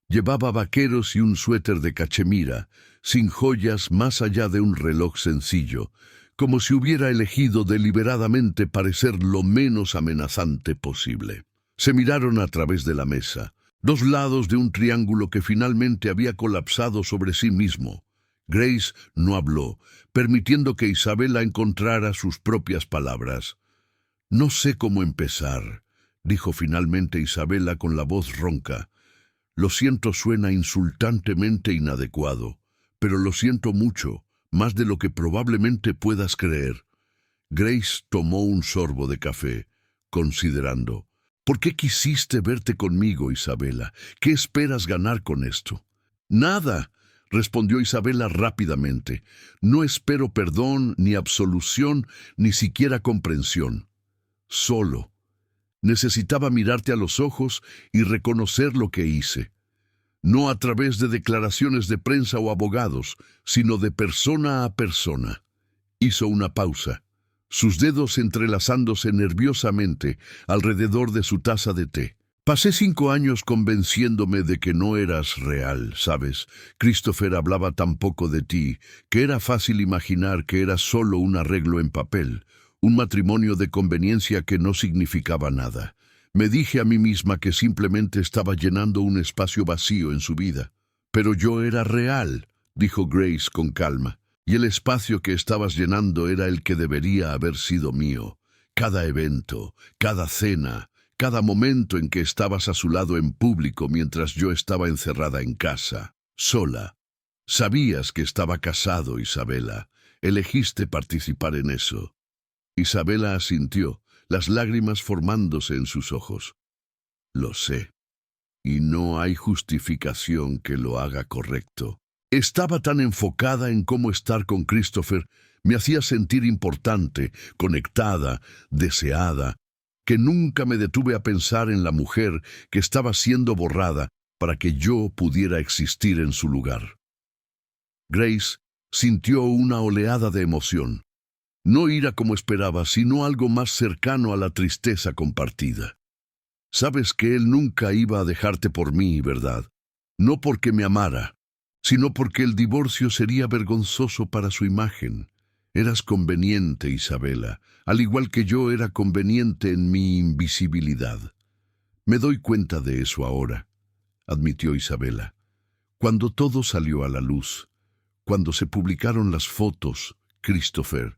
Llevaba vaqueros y un suéter de cachemira, sin joyas más allá de un reloj sencillo, como si hubiera elegido deliberadamente parecer lo menos amenazante posible. Se miraron a través de la mesa, 2 lados de un triángulo que finalmente había colapsado sobre sí mismo. Grace no habló, permitiendo que Isabela encontrara sus propias palabras. «No sé cómo empezar», dijo finalmente Isabela con la voz ronca. «Lo siento, suena insultantemente inadecuado, pero lo siento mucho, más de lo que probablemente puedas creer». Grace tomó un sorbo de café, considerando. «¿Por qué quisiste verte conmigo, Isabela? ¿Qué esperas ganar con esto?» «Nada», respondió Isabela rápidamente. «No espero perdón, ni absolución, ni siquiera comprensión. Solo necesitaba mirarte a los ojos y reconocer lo que hice. No a través de declaraciones de prensa o abogados, sino de persona a persona». Hizo una pausa, sus dedos entrelazándose nerviosamente alrededor de su taza de té. «Pasé 5 años convenciéndome de que no eras real, ¿sabes? Christopher hablaba tan poco de ti, que era fácil imaginar que eras solo un arreglo en papel, un matrimonio de conveniencia que no significaba nada. Me dije a mí misma que simplemente estaba llenando un espacio vacío en su vida. Pero yo era real», dijo Grace con calma, «y el espacio que estabas llenando era el que debería haber sido mío. Cada evento, cada cena, cada momento en que estabas a su lado en público mientras yo estaba encerrada en casa, sola. Sabías que estaba casado, Isabela. Elegiste participar en eso». Isabela asintió, las lágrimas formándose en sus ojos. «Lo sé, y no hay justificación que lo haga correcto. Estaba tan enfocada en cómo estar con Christopher, me hacía sentir importante, conectada, deseada, que nunca me detuve a pensar en la mujer que estaba siendo borrada para que yo pudiera existir en su lugar». Grace sintió una oleada de emoción. No ira como esperaba, sino algo más cercano a la tristeza compartida. «Sabes que él nunca iba a dejarte por mí, ¿verdad? No porque me amara, sino porque el divorcio sería vergonzoso para su imagen. Eras conveniente, Isabela, al igual que yo era conveniente en mi invisibilidad». «Me doy cuenta de eso ahora», admitió Isabela. «Cuando todo salió a la luz, Cuando se publicaron las fotos, Christopher,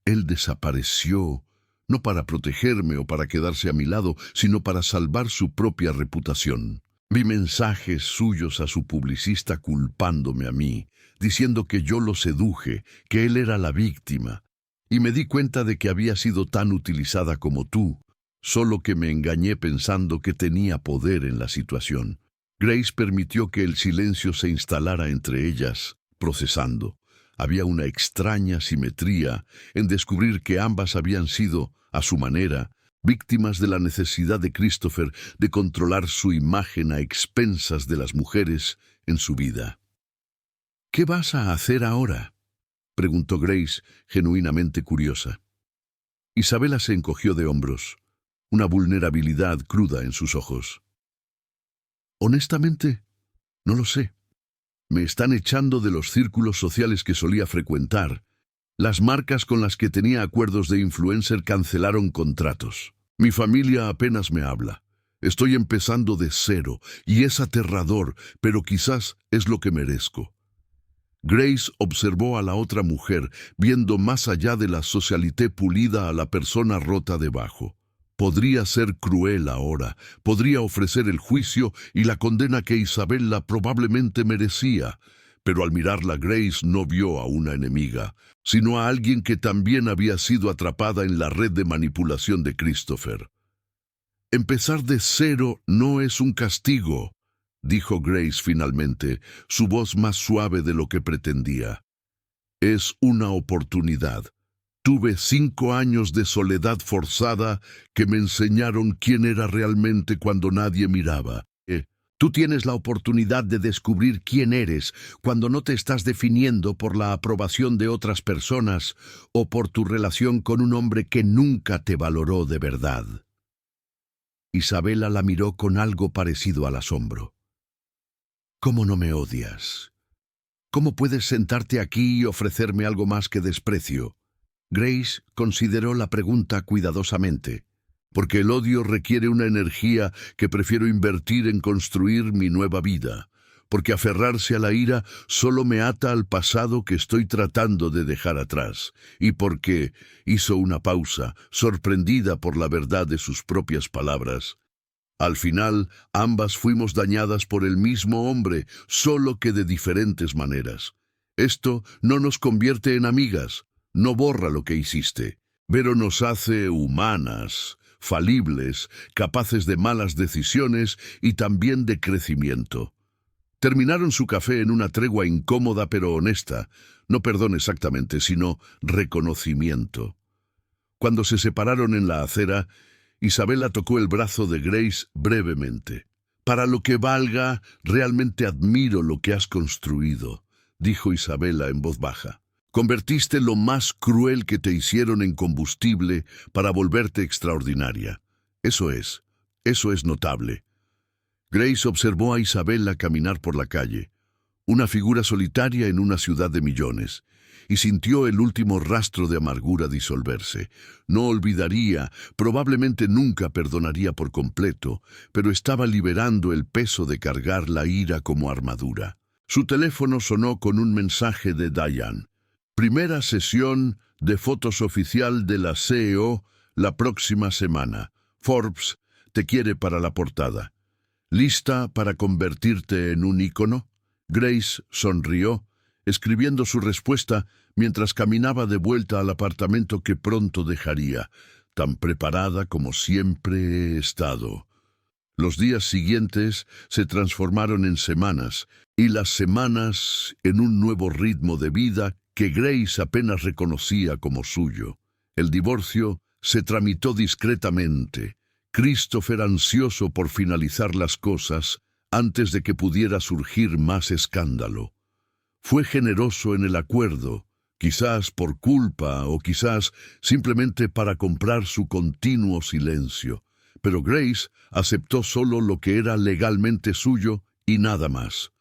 él desapareció, no para protegerme o para quedarse a mi lado, sino para salvar su propia reputación. Vi mensajes suyos a su publicista culpándome a mí, diciendo que yo lo seduje, que él era la víctima. Y me di cuenta de que había sido tan utilizada como tú, solo que me engañé pensando que tenía poder en la situación. Grace permitió que el silencio se instalara entre ellas, procesando. Había una extraña simetría en descubrir que ambas habían sido, a su manera, víctimas de la necesidad de Christopher de controlar su imagen a expensas de las mujeres en su vida. «¿Qué vas a hacer ahora?», preguntó Grace, genuinamente curiosa. Isabela se encogió de hombros, una vulnerabilidad cruda en sus ojos. «Honestamente, no lo sé. Me están echando de los círculos sociales que solía frecuentar. Las marcas con las que tenía acuerdos de influencer cancelaron contratos. Mi familia apenas me habla. Estoy empezando de cero y es aterrador, pero quizás es lo que merezco». Grace observó a la otra mujer, viendo más allá de la socialité pulida a la persona rota debajo. Podría ser cruel ahora, podría ofrecer el juicio y la condena que Isabella probablemente merecía, pero al mirarla Grace no vio a una enemiga, sino a alguien que también había sido atrapada en la red de manipulación de Christopher. «Empezar de cero no es un castigo», dijo Grace finalmente, su voz más suave de lo que pretendía. «Es una oportunidad. Tuve 5 años de soledad forzada que me enseñaron quién era realmente cuando nadie miraba. Tú tienes la oportunidad de descubrir quién eres cuando no te estás definiendo por la aprobación de otras personas o por tu relación con un hombre que nunca te valoró de verdad». Isabela la miró con algo parecido al asombro. «¿Cómo no me odias? ¿Cómo puedes sentarte aquí y ofrecerme algo más que desprecio?». Grace consideró la pregunta cuidadosamente. «Porque el odio requiere una energía que prefiero invertir en construir mi nueva vida. Porque aferrarse a la ira solo me ata al pasado que estoy tratando de dejar atrás. Y porque», hizo una pausa, sorprendida por la verdad de sus propias palabras, «al final, ambas fuimos dañadas por el mismo hombre, solo que de diferentes maneras. Esto no nos convierte en amigas, no borra lo que hiciste, pero nos hace humanas, falibles, capaces de malas decisiones y también de crecimiento». Terminaron su café en una tregua incómoda pero honesta, no perdón exactamente, sino reconocimiento. Cuando se separaron en la acera, Isabela tocó el brazo de Grace brevemente. «Para lo que valga, realmente admiro lo que has construido», dijo Isabela en voz baja. «Convertiste lo más cruel que te hicieron en combustible para volverte extraordinaria. Eso es notable». Grace observó a Isabela caminar por la calle, una figura solitaria en una ciudad de millones, y sintió el último rastro de amargura disolverse. No olvidaría, probablemente nunca perdonaría por completo, pero estaba liberando el peso de cargar la ira como armadura. Su teléfono sonó con un mensaje de Diane. «Primera sesión de fotos oficial de la CEO la próxima semana. Forbes te quiere para la portada. ¿Lista para convertirte en un ícono?». Grace sonrió, escribiendo su respuesta mientras caminaba de vuelta al apartamento que pronto dejaría, tan preparada como siempre he estado. Los días siguientes se transformaron en semanas, y las semanas en un nuevo ritmo de vida que Grace apenas reconocía como suyo. El divorcio se tramitó discretamente, Christopher ansioso por finalizar las cosas antes de que pudiera surgir más escándalo. Fue generoso en el acuerdo, quizás por culpa o quizás simplemente para comprar su continuo silencio, pero Grace aceptó solo lo que era legalmente suyo y nada más.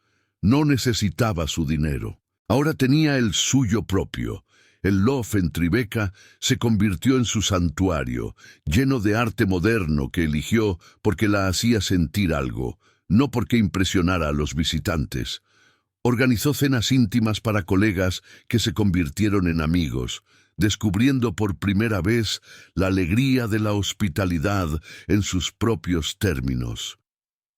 No necesitaba su dinero. Ahora tenía el suyo propio. El loft en Tribeca se convirtió en su santuario, lleno de arte moderno que eligió porque la hacía sentir algo, no porque impresionara a los visitantes. Organizó cenas íntimas para colegas que se convirtieron en amigos, descubriendo por primera vez la alegría de la hospitalidad en sus propios términos.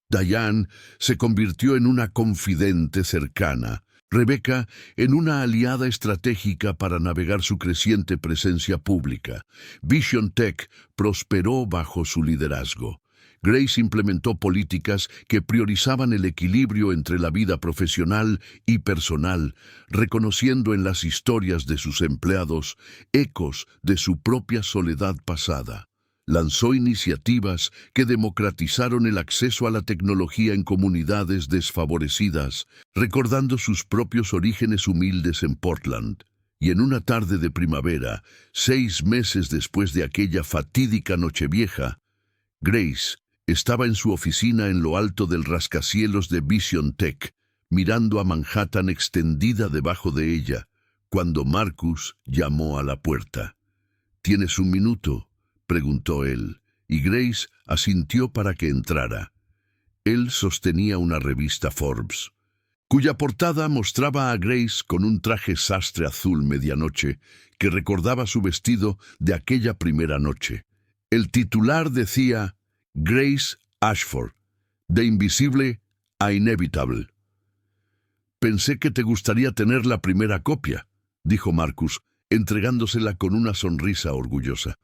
Diane se convirtió en una confidente cercana, Rebecca en una aliada estratégica para navegar su creciente presencia pública. Vision Tech prosperó bajo su liderazgo. Grace implementó políticas que priorizaban el equilibrio entre la vida profesional y personal, reconociendo en las historias de sus empleados ecos de su propia soledad pasada. Lanzó iniciativas que democratizaron el acceso a la tecnología en comunidades desfavorecidas, recordando sus propios orígenes humildes en Portland. Y en una tarde de primavera, 6 meses después de aquella fatídica Nochevieja, Grace estaba en su oficina en lo alto del rascacielos de Vision Tech, mirando a Manhattan extendida debajo de ella, cuando Marcus llamó a la puerta. «¿Tienes un minuto?», preguntó él, y Grace asintió para que entrara. Él sostenía una revista Forbes, cuya portada mostraba a Grace con un traje sastre azul medianoche que recordaba su vestido de aquella primera noche. El titular decía: Grace Ashford, de invisible a inevitable. «Pensé que te gustaría tener la primera copia», dijo Marcus, entregándosela con una sonrisa orgullosa.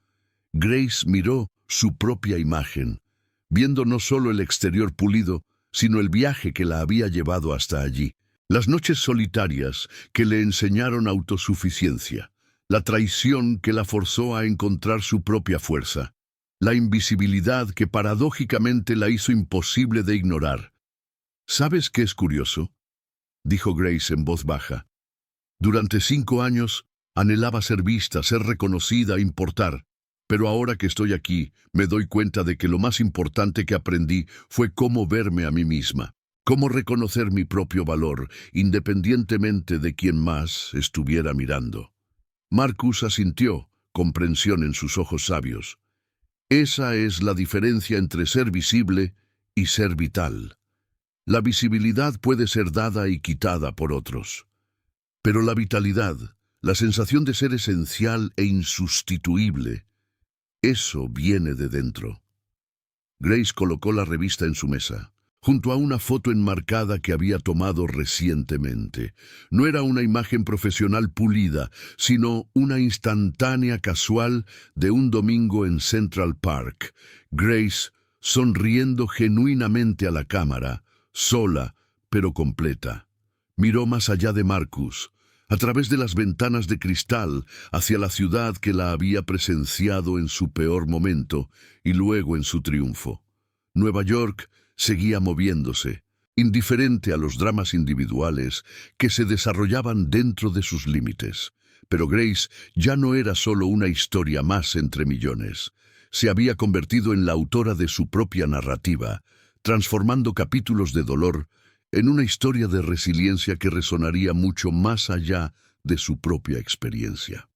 Grace miró su propia imagen, viendo no solo el exterior pulido, sino el viaje que la había llevado hasta allí. Las noches solitarias que le enseñaron autosuficiencia, la traición que la forzó a encontrar su propia fuerza, la invisibilidad que paradójicamente la hizo imposible de ignorar. «¿Sabes qué es curioso?», dijo Grace en voz baja. «Durante 5 años anhelaba ser vista, ser reconocida, importar. Pero ahora que estoy aquí, me doy cuenta de que lo más importante que aprendí fue cómo verme a mí misma, cómo reconocer mi propio valor, independientemente de quién más estuviera mirando». Marcus asintió, comprensión en sus ojos sabios. «Esa es la diferencia entre ser visible y ser vital. La visibilidad puede ser dada y quitada por otros. Pero la vitalidad, la sensación de ser esencial e insustituible, eso viene de dentro». Grace colocó la revista en su mesa, junto a una foto enmarcada que había tomado recientemente. No era una imagen profesional pulida, sino una instantánea casual de un domingo en Central Park. Grace, sonriendo genuinamente a la cámara, sola pero completa. Miró más allá de Marcus, a través de las ventanas de cristal, hacia la ciudad que la había presenciado en su peor momento y luego en su triunfo. Nueva York seguía moviéndose, indiferente a los dramas individuales que se desarrollaban dentro de sus límites. Pero Grace ya no era solo una historia más entre millones. Se había convertido en la autora de su propia narrativa, transformando capítulos de dolor en una historia de resiliencia que resonaría mucho más allá de su propia experiencia.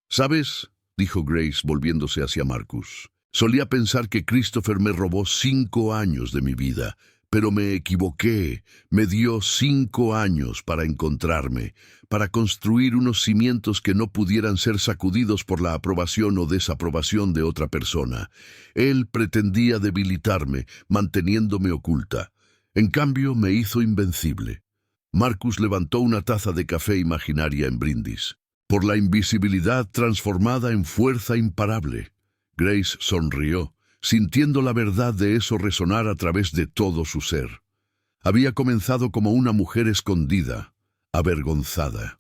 «¿Sabes?», dijo Grace volviéndose hacia Marcus. «Solía pensar que Christopher me robó 5 años de mi vida, pero me equivoqué. Me dio 5 años para encontrarme, para construir unos cimientos que no pudieran ser sacudidos por la aprobación o desaprobación de otra persona. Él pretendía debilitarme, manteniéndome oculta. En cambio, me hizo invencible». Marcus levantó una taza de café imaginaria en brindis. «Por la invisibilidad transformada en fuerza imparable». Grace sonrió, sintiendo la verdad de eso resonar a través de todo su ser. Había comenzado como una mujer escondida, avergonzada.